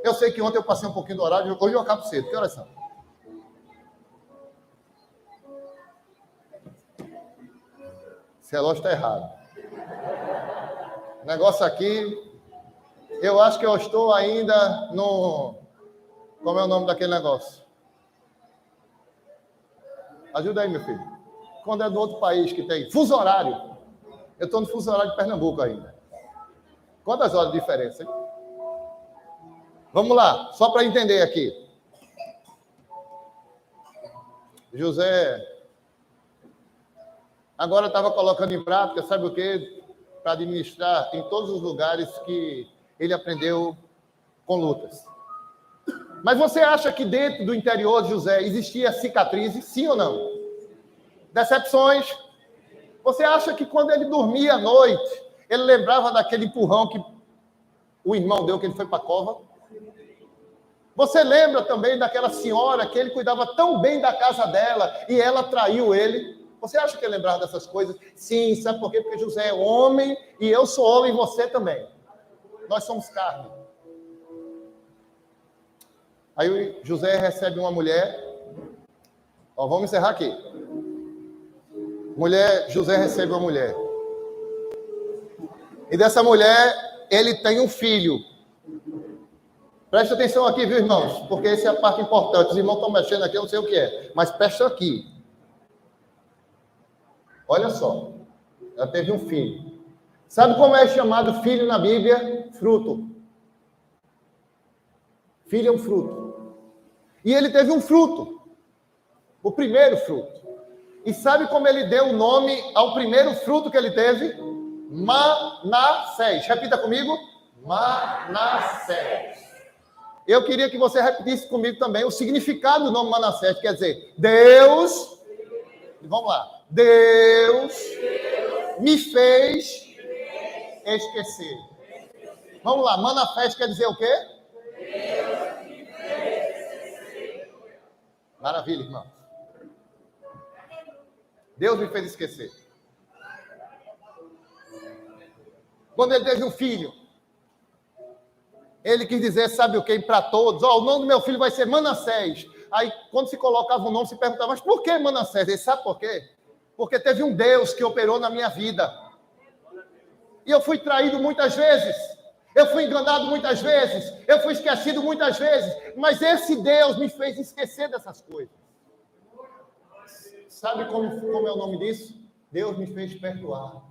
S1: Eu sei que ontem eu passei um pouquinho do horário, hoje eu acabo cedo. Que horas são? Esse relógio está errado. O negócio aqui... Eu acho que eu estou ainda no... Como é o nome daquele negócio? Ajuda aí, meu filho. Quando é do outro país que tem fuso horário. Eu estou no fuso horário de Pernambuco ainda. Quantas horas de diferença, hein? Vamos lá, só para entender aqui. José agora estava colocando em prática, sabe o quê? Para administrar em todos os lugares que ele aprendeu com lutas. Mas você acha que dentro do interior de José existia cicatrizes? Sim ou não? Decepções? Você acha que quando ele dormia à noite, ele lembrava daquele empurrão que o irmão deu, que ele foi para a cova? Você lembra também daquela senhora que ele cuidava tão bem da casa dela e ela traiu ele? Você acha que ele lembrava dessas coisas? Sim, sabe por quê? Porque José é homem e eu sou homem e você também. Nós somos carne. Aí José recebe uma mulher. Ó, vamos encerrar aqui. José recebe uma mulher. E dessa mulher, ele tem um filho. Presta atenção aqui, viu, irmãos? Porque essa é a parte importante. Os irmãos estão mexendo aqui, eu não sei o que é. Mas presta aqui. Olha só. Ela teve um filho. Sabe como é chamado filho na Bíblia? Fruto. Filho é um fruto. E ele teve um fruto. O primeiro fruto. E sabe como ele deu o nome ao primeiro fruto que ele teve? Manassés. Repita comigo. Manassés. Eu queria que você repetisse comigo também o significado do nome Manassés. Quer dizer, Deus... Vamos lá. Deus me fez esquecer. Vamos lá. Manassés quer dizer o quê? Maravilha, irmão. Deus me fez esquecer. Quando ele teve um filho, ele quis dizer, sabe o que, para todos? Ó, o nome do meu filho vai ser Manassés. Aí, quando se colocava o nome, se perguntava, mas por que Manassés? Ele sabe por quê? Porque teve um Deus que operou na minha vida. E eu fui traído muitas vezes. Eu fui enganado muitas vezes. Eu fui esquecido muitas vezes. Mas esse Deus me fez esquecer dessas coisas. Sabe como é o nome disso? Deus me fez perdoar.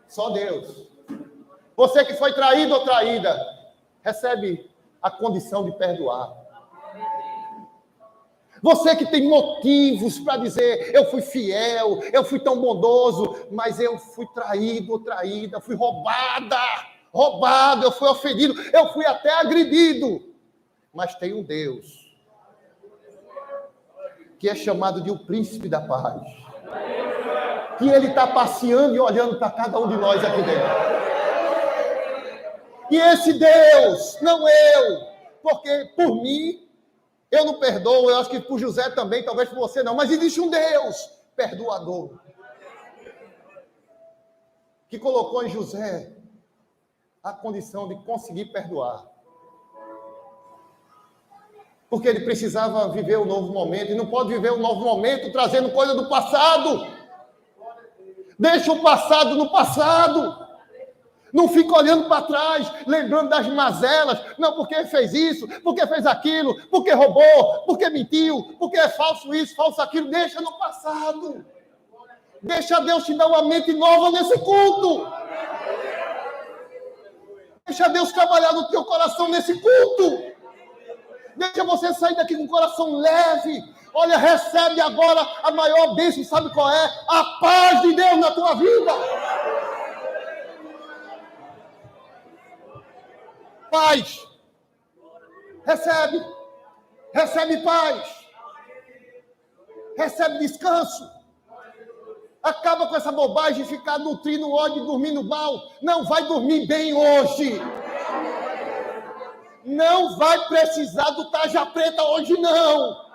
S1: Só Deus. Você que foi traído ou traída, recebe a condição de perdoar. Você que tem motivos para dizer, eu fui fiel, eu fui tão bondoso, mas eu fui traído ou traída, fui roubado, eu fui ofendido, eu fui até agredido. Mas tem um Deus que é chamado de o príncipe da paz. Que ele está passeando e olhando para cada um de nós aqui dentro. E esse Deus, não eu, porque por mim, Eu não perdoo, eu acho que por José também, talvez por você não, mas existe um Deus perdoador que colocou em José a condição de conseguir perdoar. Porque ele precisava viver um novo momento, e não pode viver um novo momento trazendo coisa do passado. Deixa o passado no passado. Não fica olhando para trás, lembrando das mazelas. Não, porque fez isso, porque fez aquilo, porque roubou, porque mentiu, porque é falso isso, falso aquilo. Deixa no passado. Deixa Deus te dar uma mente nova nesse culto. Deixa Deus trabalhar no teu coração nesse culto. Deixa você sair daqui com o coração leve. Olha, recebe agora a maior bênção, sabe qual é? A paz de Deus na tua vida. Paz. Recebe. Recebe paz. Recebe descanso. Acaba com essa bobagem de ficar nutrindo ódio e dormindo mal. Não vai dormir bem hoje. Não vai precisar do tarja preta hoje, não.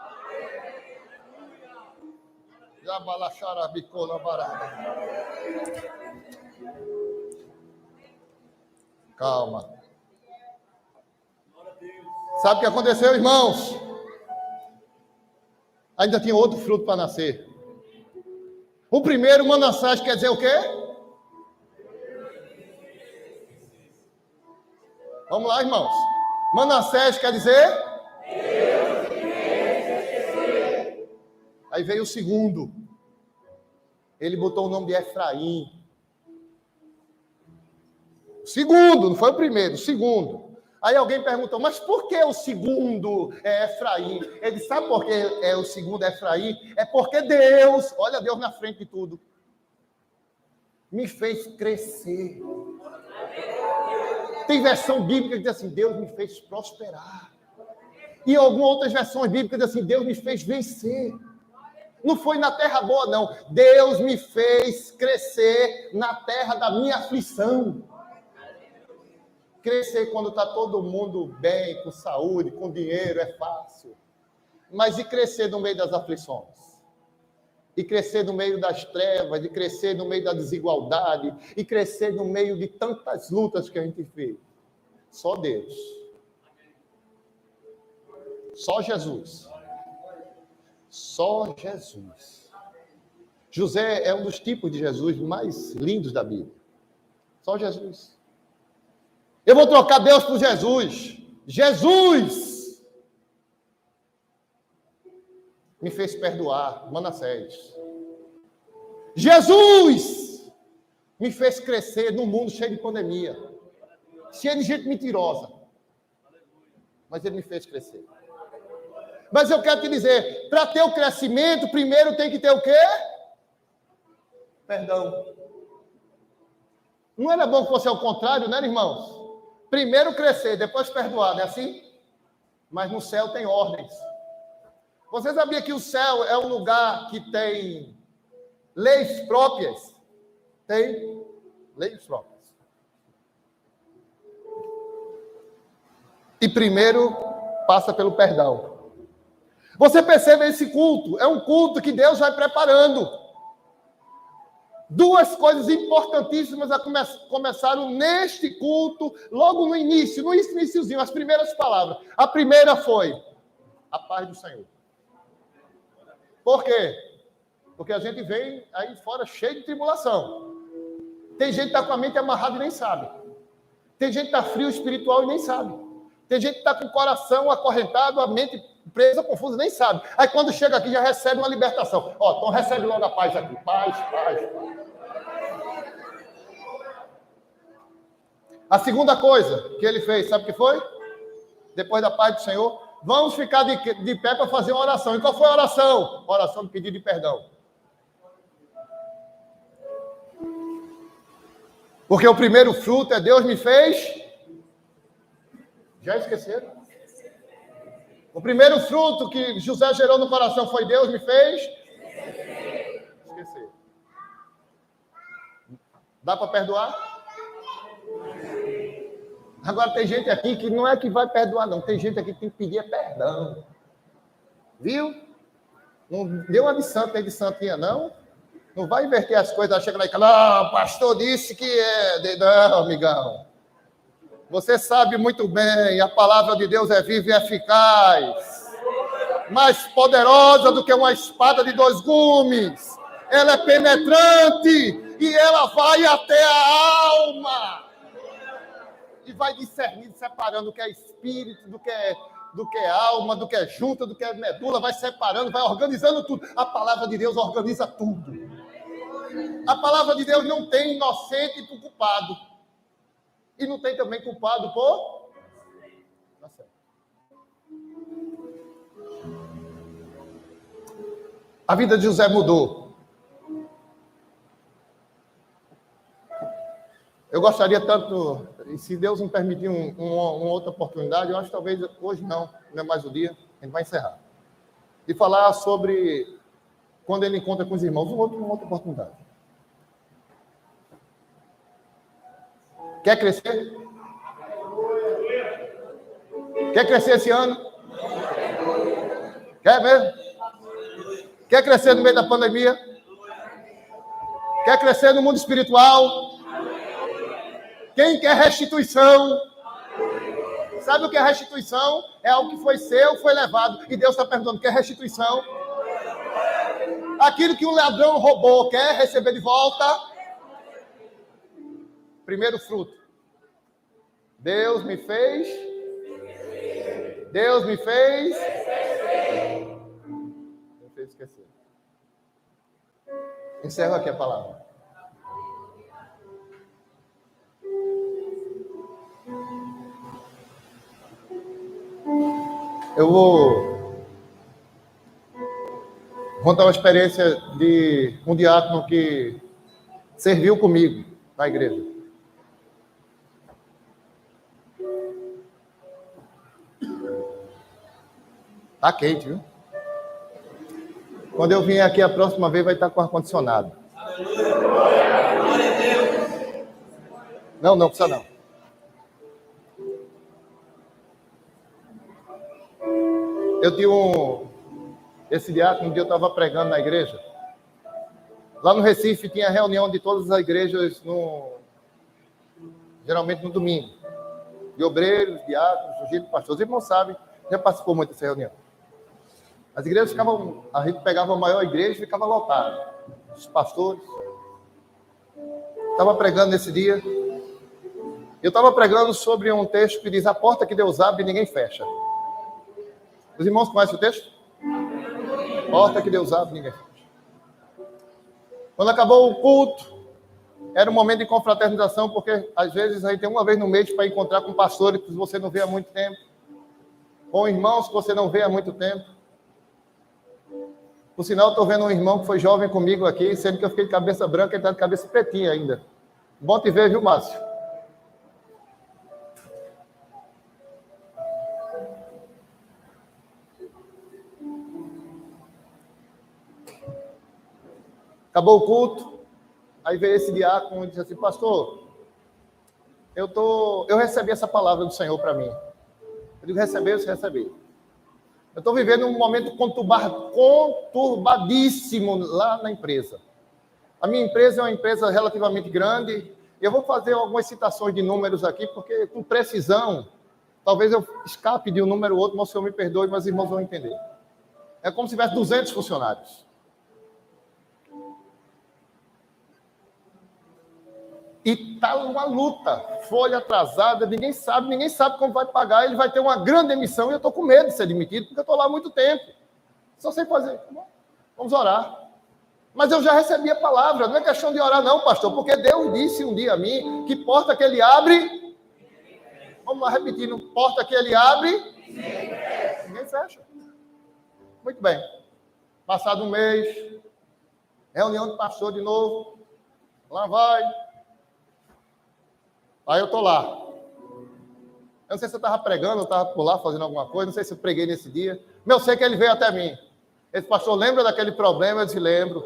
S1: Calma. Sabe o que aconteceu, irmãos? Ainda tinha outro fruto para nascer. O primeiro, Manassés, quer dizer o quê? Vamos lá, irmãos. Manassés quer dizer? Aí veio o segundo. Ele botou o nome de Efraim. O segundo, não foi o primeiro, o segundo. Aí alguém perguntou, mas por que o segundo é Efraim? Ele sabe por que o segundo é Efraim? É porque Deus, olha Deus na frente de tudo, me fez crescer. Tem versão bíblica que diz assim, Deus me fez prosperar. E algumas outras versões bíblicas dizem assim, Deus me fez vencer. Não foi na terra boa, não. Deus me fez crescer na terra da minha aflição. Crescer quando está todo mundo bem, com saúde, com dinheiro, é fácil. Mas e crescer no meio das aflições? E crescer no meio das trevas, e crescer no meio da desigualdade, e crescer no meio de tantas lutas que a gente vê. Só Deus. Só Jesus. Só Jesus. José é um dos tipos de Jesus mais lindos da Bíblia. Só Jesus. Eu vou trocar Deus por Jesus. Jesus me fez perdoar, Manassés. Jesus me fez crescer num mundo cheio de pandemia, cheio de gente mentirosa. Mas ele me fez crescer. Mas eu quero te dizer, para ter o crescimento, primeiro tem que ter o quê? Perdão. Não era bom que fosse ao contrário, né, irmãos? Primeiro crescer, depois perdoar, não é assim? Mas no céu tem ordens. Você sabia que o céu é um lugar que tem leis próprias? Tem leis próprias. E primeiro passa pelo perdão. Você percebe esse culto? É um culto que Deus vai preparando. Duas coisas importantíssimas começaram neste culto, logo no iniciozinho, as primeiras palavras. A primeira foi a paz do Senhor. Por quê? Porque a gente vem aí fora cheio de tribulação. Tem gente que está com a mente amarrada e nem sabe. Tem gente que está frio espiritual e nem sabe. Tem gente que está com o coração acorrentado, a mente presa, confusa, nem sabe. Aí quando chega aqui já recebe uma libertação. Ó, então recebe logo a paz aqui. Paz, paz, paz. A segunda coisa que ele fez, sabe o que foi? Depois da paz do Senhor, vamos ficar de pé para fazer uma oração. E qual foi a oração? Oração de pedido de perdão. Porque o primeiro fruto é Deus me fez. Já esqueceram? O primeiro fruto que José gerou no coração foi Deus me fez. Esquecer. Dá para perdoar? Agora tem gente aqui que não é que vai perdoar, não. Tem gente aqui que tem que pedir perdão. Viu? Não deu uma de santo nem de santinha, não. Não vai inverter as coisas, chega lá e fala, pastor disse que é. Não, amigão. Você sabe muito bem, a palavra de Deus é viva e eficaz. Mais poderosa do que uma espada de 2 gumes. Ela é penetrante e ela vai até a alma. E vai discernindo, separando o que é espírito, do que é alma, do que é junta, do que é medula, vai separando, vai organizando tudo. A palavra de Deus organiza tudo. A palavra de Deus não tem inocente por culpado. E não tem também culpado por... Tá certo. A vida de José mudou. Eu gostaria tanto, e se Deus me permitir uma outra oportunidade, eu acho que talvez hoje não é mais o dia, a gente vai encerrar. De falar sobre quando ele encontra com os irmãos, uma outra oportunidade. Quer crescer? Quer crescer esse ano? Quer mesmo? Quer crescer no meio da pandemia? Quer crescer no mundo espiritual? Quem quer restituição? Sabe o que é restituição? É algo que foi seu, foi levado. E Deus está perguntando, quer restituição? Aquilo que um ladrão roubou, quer receber de volta? Primeiro fruto. Deus me fez. Deus me fez. Me fez esquecer. Encerro aqui a palavra. Eu vou contar uma experiência de um diácono que serviu comigo na igreja. Tá quente, viu? Quando eu vim aqui a próxima vez vai estar com ar-condicionado. Não precisa não. Eu tinha esse diácono, um dia eu estava pregando na igreja. Lá no Recife tinha reunião de todas as igrejas, geralmente no domingo. De obreiros, diáconos, de pastores. Os irmãos sabem, já participou muito dessa reunião. As igrejas ficavam, a gente pegava a maior igreja e ficava lotado. Os pastores. Estava pregando nesse dia. Eu estava pregando sobre um texto que diz, a porta que Deus abre, ninguém fecha. Os irmãos conhecem o texto? Porta que Deus abre, ninguém fecha. Quando acabou o culto, era um momento de confraternização, porque às vezes a gente tem uma vez no mês para encontrar com pastores que você não vê há muito tempo, com irmãos que você não vê há muito tempo. Por sinal, estou vendo um irmão que foi jovem comigo aqui, sendo que eu fiquei de cabeça branca e ele está de cabeça pretinha ainda. Bom te ver, viu, Márcio? Acabou o culto, aí veio esse diácono e disse assim, pastor, eu recebi essa palavra do Senhor para mim. Eu digo, recebeu? Você recebeu. Eu estou vivendo um momento conturbadíssimo lá na empresa. A minha empresa é uma empresa relativamente grande, e eu vou fazer algumas citações de números aqui, porque com precisão, talvez eu escape de um número ou outro, mas o senhor me perdoe, mas os irmãos vão entender. É como se tivesse 200 funcionários. E está uma luta, folha atrasada, ninguém sabe como vai pagar, ele vai ter uma grande demissão, e eu estou com medo de ser demitido, porque eu estou lá há muito tempo. Só sei fazer. Vamos orar. Mas eu já recebi a palavra, não é questão de orar não, pastor, porque Deus disse um dia a mim, que porta que ele abre, vamos lá repetindo, porta que ele abre, ninguém fecha. Muito bem. Passado um mês, reunião de pastor de novo, lá vai. Aí eu estou lá. Eu não sei se eu estava pregando, eu estava por lá fazendo alguma coisa, não sei se eu preguei nesse dia. Mas eu sei que ele veio até mim. Esse pastor, lembra daquele problema? Eu disse, lembro.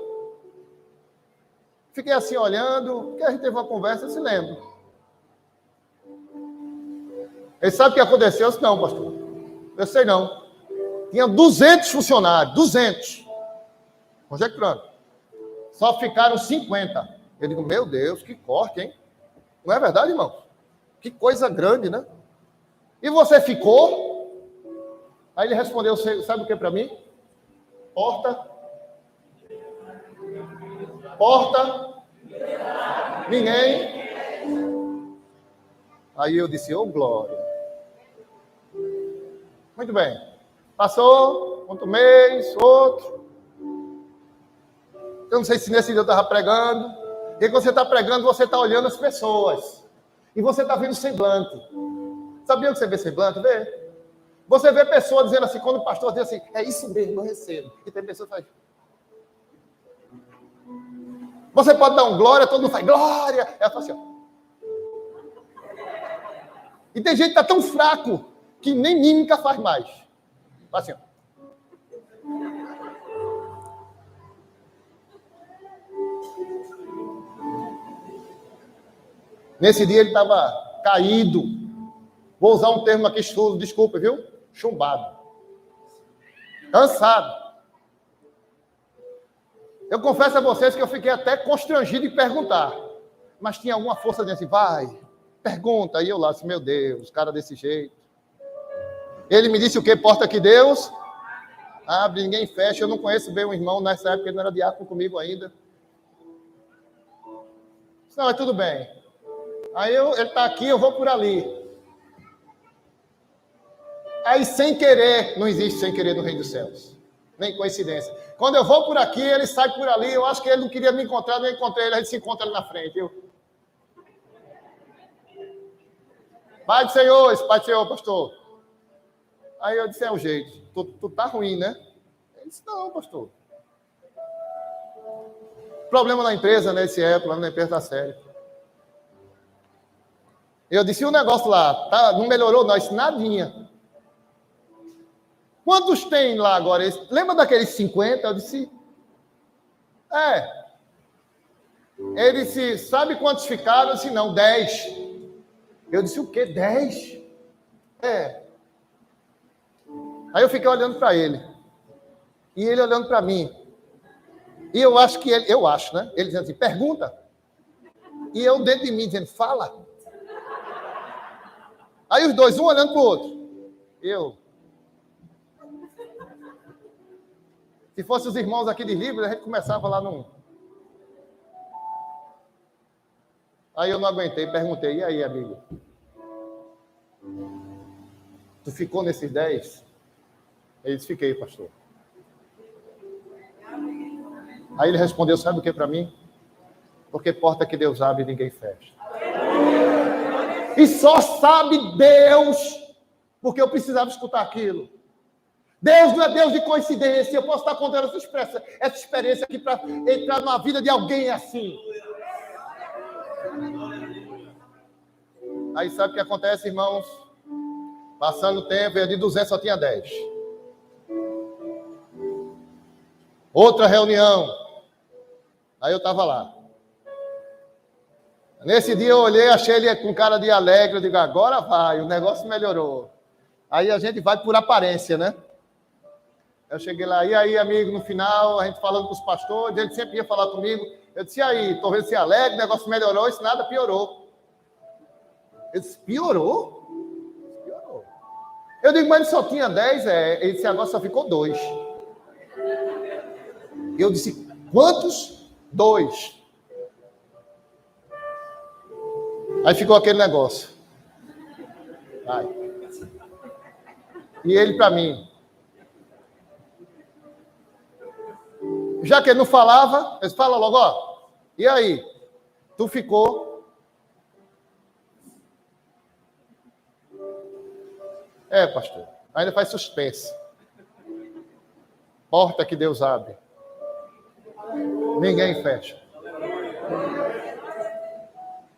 S1: Fiquei assim olhando, porque a gente teve uma conversa, eu disse, lembro. Ele sabe o que aconteceu? Eu disse, não, pastor. Eu sei não. Tinha 200 funcionários, 200. Conjecturando. Só ficaram 50. Eu digo, meu Deus, que corte, hein? Não é verdade, irmão? Que coisa grande, né? E você ficou? Aí ele respondeu, sabe o que para mim? Porta. Ninguém. Aí eu disse, ô glória. Muito bem. Passou, outro mês, outro. Eu não sei se nesse dia eu estava pregando. E quando você está pregando, você está olhando as pessoas. E você está vendo semblante. Sabia que você vê semblante? Vê. Você vê pessoas dizendo assim, quando o pastor diz assim, é isso mesmo, eu recebo. E tem pessoas que fazem. Você pode dar um glória, todo mundo faz glória. Ela fala assim, ó. E tem gente que está tão fraco que nem mímica faz mais. Fala assim, ó. Nesse dia ele estava caído. Vou usar um termo aqui, desculpa, viu? Chumbado. Cansado. Eu confesso a vocês que eu fiquei até constrangido em perguntar. Mas tinha alguma força dentro assim, vai, pergunta. E eu lá, assim, meu Deus, cara desse jeito. Ele me disse o quê? Porta que Deus abre, ninguém fecha. Eu não conheço bem o irmão, nessa época ele não era diácono comigo ainda. Não, mas tudo bem. Aí ele está aqui, eu vou por ali. Aí, sem querer, não existe sem querer no reino dos céus. Nem coincidência. Quando eu vou por aqui, ele sai por ali. Eu acho que ele não queria me encontrar, não encontrei ele, a gente se encontra ali na frente. Viu? Pai do Senhor, Pai do Senhor, pastor. Aí eu disse, é o jeito. Tu tá ruim, né? Ele disse, não, pastor. Problema na empresa, né? Esse é, problema na empresa tá sério. Eu disse, e o negócio lá? Tá, não melhorou, não, isso nadinha. Quantos tem lá agora? Lembra daqueles 50? Eu disse, Ele disse, sabe quantos ficaram? Eu disse, não, 10. Eu disse, o quê? 10? Aí eu fiquei olhando para ele. E ele olhando para mim. E eu acho que ele, né? Ele dizendo assim, pergunta. E eu dentro de mim dizendo, fala. Aí os dois, um olhando para o outro. Se fossem os irmãos aqui de Livre, a gente começava lá num... Aí eu não aguentei, perguntei, e aí, amigo? Tu ficou nesses 10? Ele disse, fiquei, pastor. Aí ele respondeu, sabe o que para mim? Porque porta que Deus abre, ninguém fecha. E só sabe Deus, porque eu precisava escutar aquilo. Deus não é Deus de coincidência. Eu posso estar contando essa experiência aqui para entrar na vida de alguém assim. Aí sabe o que acontece, irmãos? Passando o tempo, de 200 só tinha 10. Outra reunião. Aí eu estava lá. Nesse dia eu olhei, achei ele com cara de alegre. Eu digo, agora vai, o negócio melhorou. Aí a gente vai por aparência, né? Eu cheguei lá, e aí, amigo, no final, a gente falando com os pastores, ele sempre ia falar comigo. Eu disse, e aí, estou vendo se alegre, o negócio melhorou, isso nada piorou. Ele disse, piorou? Piorou. Eu digo, mas ele só tinha 10, Ele disse, agora só ficou 2. Eu disse, quantos? 2. Aí ficou aquele negócio. Vai. E ele para mim. Já que ele não falava, ele fala logo, ó. E aí? Tu ficou? Pastor. Ainda faz suspense. Porta que Deus abre. Ninguém fecha.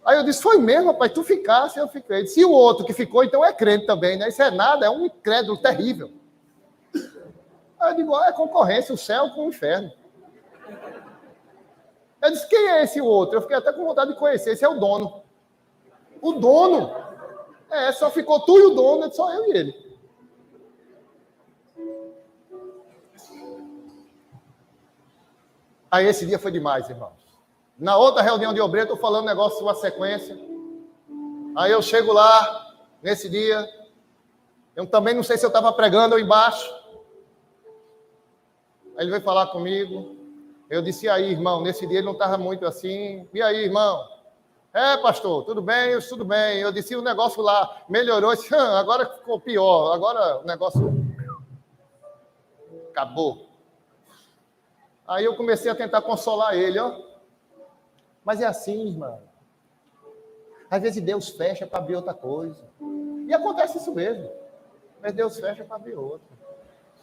S1: Aí eu disse, foi mesmo, rapaz, tu ficasse, eu fiquei. Ele disse, e o outro que ficou, então é crente também, né? Isso é nada, é um incrédulo terrível. Aí eu digo, é concorrência, o céu com o inferno. Eu disse, quem é esse outro? Eu fiquei até com vontade de conhecer, esse é o dono. O dono? Só ficou tu e o dono, só eu e ele. Aí esse dia foi demais, irmãos. Na outra reunião de obreiro, estou falando um negócio, uma sequência. Aí eu chego lá, nesse dia, eu também não sei se eu estava pregando ou embaixo. Aí ele veio falar comigo. Eu disse, e aí, irmão? Nesse dia ele não estava muito assim. E aí, irmão? Pastor, tudo bem? Tudo bem. Eu disse, o negócio lá melhorou. Disse, agora ficou pior. Agora o negócio acabou. Aí eu comecei a tentar consolar ele, ó. Mas é assim, irmão. Às vezes Deus fecha para abrir outra coisa. E acontece isso mesmo. Mas Deus fecha para abrir outra.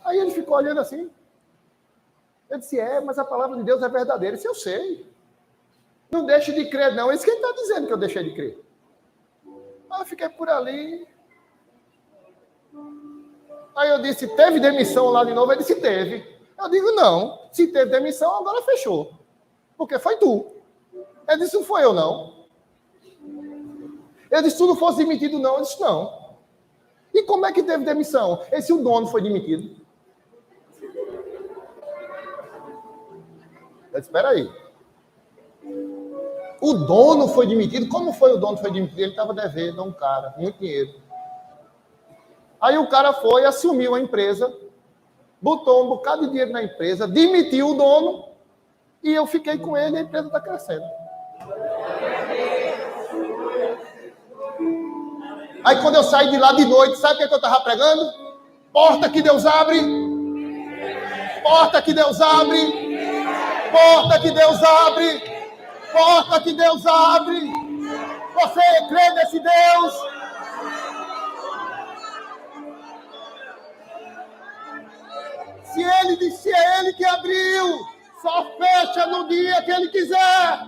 S1: Aí ele ficou olhando assim. Eu disse, mas a palavra de Deus é verdadeira. Isso eu sei. Não deixe de crer, não. É isso que ele está dizendo que eu deixei de crer. Aí eu fiquei por ali. Aí eu disse, teve demissão lá de novo? Ele disse, teve. Eu digo, não. Se teve demissão, agora fechou. Porque foi tu. Ele disse, não foi eu, não. Eu disse, tu não fosse demitido, não. Eu disse, não. E como é que teve demissão? Esse o dono foi demitido. Eu disse, espera aí. O dono foi demitido? Como foi o dono que foi demitido? Ele estava devendo a um cara, muito dinheiro. Aí o cara foi, assumiu a empresa, botou um bocado de dinheiro na empresa, demitiu o dono, e eu fiquei com ele e a empresa está crescendo. Aí quando eu saí de lá de noite, sabe o que eu estava pregando? Porta que Deus abre. Porta que Deus abre. Porta que Deus abre. Porta que Deus abre. Você crê nesse Deus? Se é Ele que abriu, só fecha no dia que Ele quiser.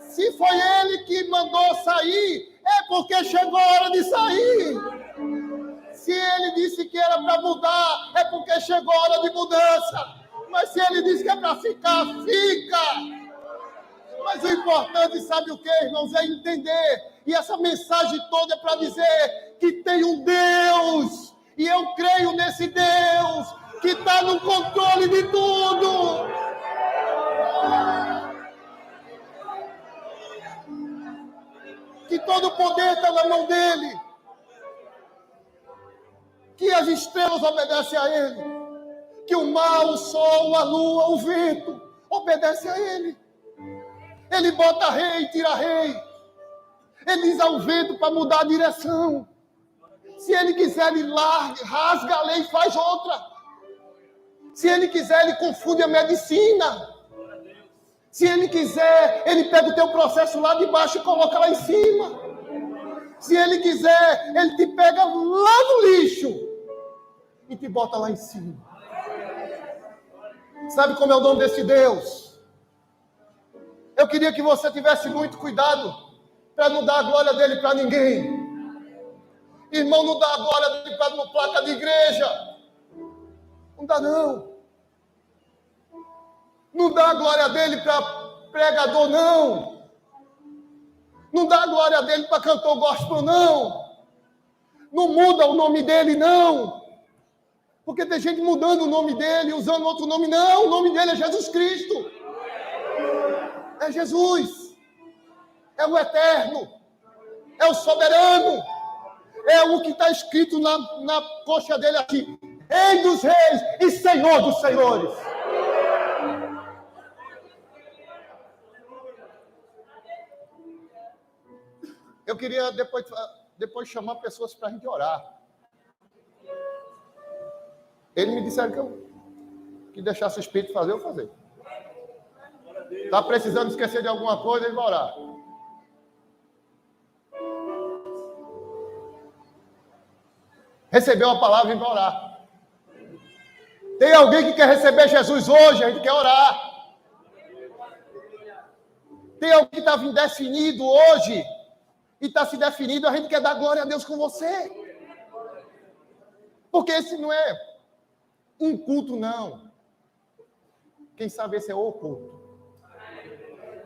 S1: Se foi Ele que mandou sair, é porque chegou a hora de sair. Se Ele disse que era para mudar, é porque chegou a hora de mudança. Mas se Ele disse que é para ficar, fica. Mas o importante, sabe o que, irmãos? É entender. E essa mensagem toda é para dizer que tem um Deus. E eu creio nesse Deus que está no controle de tudo. Que todo o poder está na mão dele. Que as estrelas obedecem a ele. Que o mar, o sol, a lua, o vento obedecem a ele. Ele bota rei e tira rei. Ele diz ao vento para mudar a direção. Se ele quiser, ele rasga a lei e faz outra. Se ele quiser, ele confunde a medicina. Se ele quiser, ele pega o teu processo lá de baixo e coloca lá em cima. Se ele quiser, ele te pega lá no lixo e te bota lá em cima. Sabe como é o nome desse Deus? Eu queria que você tivesse muito cuidado para não dar a glória dele para ninguém. Irmão, não dá a glória dele para uma placa de igreja. Não dá, não. Não dá a glória dele para pregador, não. Não dá a glória dele para cantor gospel, não. Não muda o nome dele, não. Porque tem gente mudando o nome dele, usando outro nome. Não, o nome dele é Jesus Cristo. É Jesus. É o eterno. É o soberano. É o que está escrito na coxa dele aqui. Rei dos reis e Senhor dos senhores. Eu queria depois chamar pessoas para a gente orar. Eles me disseram que deixasse o Espírito fazer, eu fazer. Está precisando esquecer de alguma coisa, ele vai orar. Recebeu a palavra e vai orar. Tem alguém que quer receber Jesus hoje, a gente quer orar. Tem alguém que estava indefinido hoje e está se definindo, a gente quer dar glória a Deus com você. Porque esse não é um culto, não. Quem sabe esse é o culto.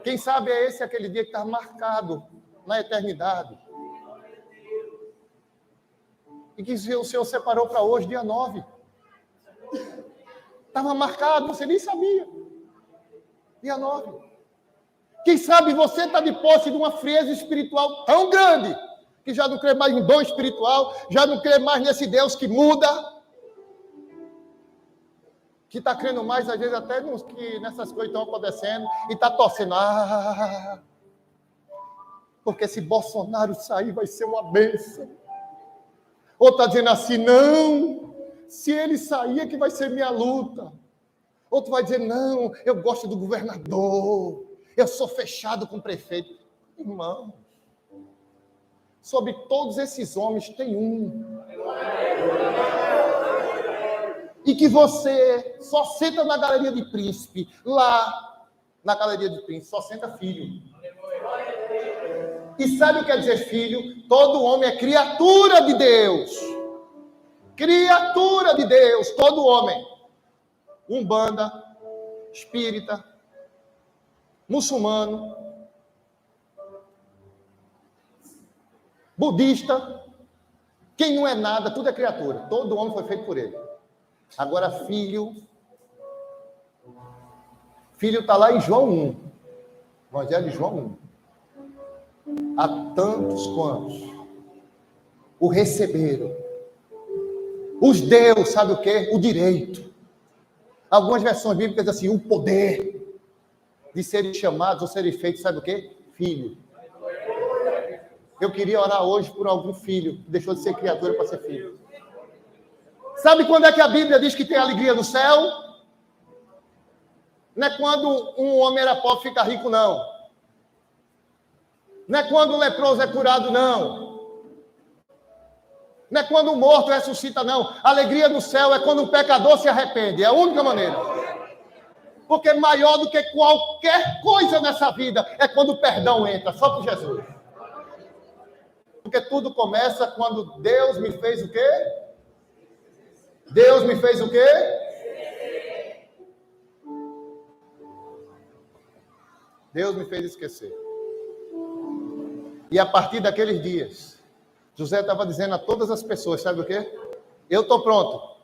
S1: Quem sabe é esse aquele dia que está marcado na eternidade. E que o Senhor separou para hoje, dia 9.
S2: Estava marcado, você nem sabia. Dia 9. Quem sabe você está de posse de uma frieza espiritual tão grande, que já não crê mais em dom espiritual, já não crê mais nesse Deus que muda, que está crendo mais, às vezes, até que nessas coisas estão acontecendo, e está torcendo. Porque se Bolsonaro sair, vai ser uma bênção. Ou está dizendo assim, não, se ele sair é que vai ser minha luta. Outro vai dizer, não, eu gosto do governador, eu sou fechado com o prefeito. Irmão, sobre todos esses homens tem um. E que você só senta na galeria de príncipe, lá na galeria de príncipe, só senta filho. E sabe o que quer dizer filho? Todo homem é criatura de Deus. Criatura de Deus, todo homem. Umbanda, espírita, muçulmano, budista, quem não é nada, tudo é criatura. Todo homem foi feito por ele. Agora, filho está lá em João 1. Evangelho de João 1. Há tantos quantos o receberam. Os deu, sabe o quê? O direito. Algumas versões bíblicas dizem assim, o poder de serem chamados ou serem feitos, sabe o quê? Filho. Eu queria orar hoje por algum filho que deixou de ser criatura para ser filho. Sabe quando é que a Bíblia diz que tem alegria no céu? Não é quando um homem era pobre e fica rico, não. Não é quando um leproso é curado, não. Não é quando um morto ressuscita, não. A alegria no céu é quando um pecador se arrepende. É a única maneira. Porque maior do que qualquer coisa nessa vida é quando o perdão entra, só por Jesus. Porque tudo começa quando Deus me fez o quê? Deus me fez o quê? Deus me fez esquecer. E a partir daqueles dias, José estava dizendo a todas as pessoas, sabe o quê? Eu estou pronto.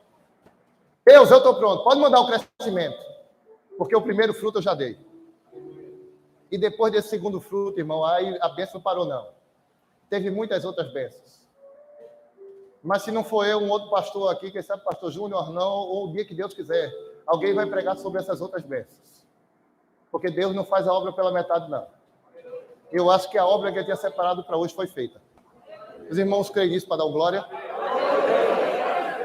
S2: Deus, eu estou pronto. Pode mandar o crescimento. Porque o primeiro fruto eu já dei. E depois desse segundo fruto, irmão, aí a bênção não parou, não. Teve muitas outras bênçãos. Mas se não for eu, um outro pastor aqui, quem sabe pastor Júnior, não, ou o dia que Deus quiser, alguém vai pregar sobre essas outras bênçãos. Porque Deus não faz a obra pela metade, não. Eu acho que a obra que ele tinha separado para hoje foi feita. Os irmãos creem nisso para dar glória?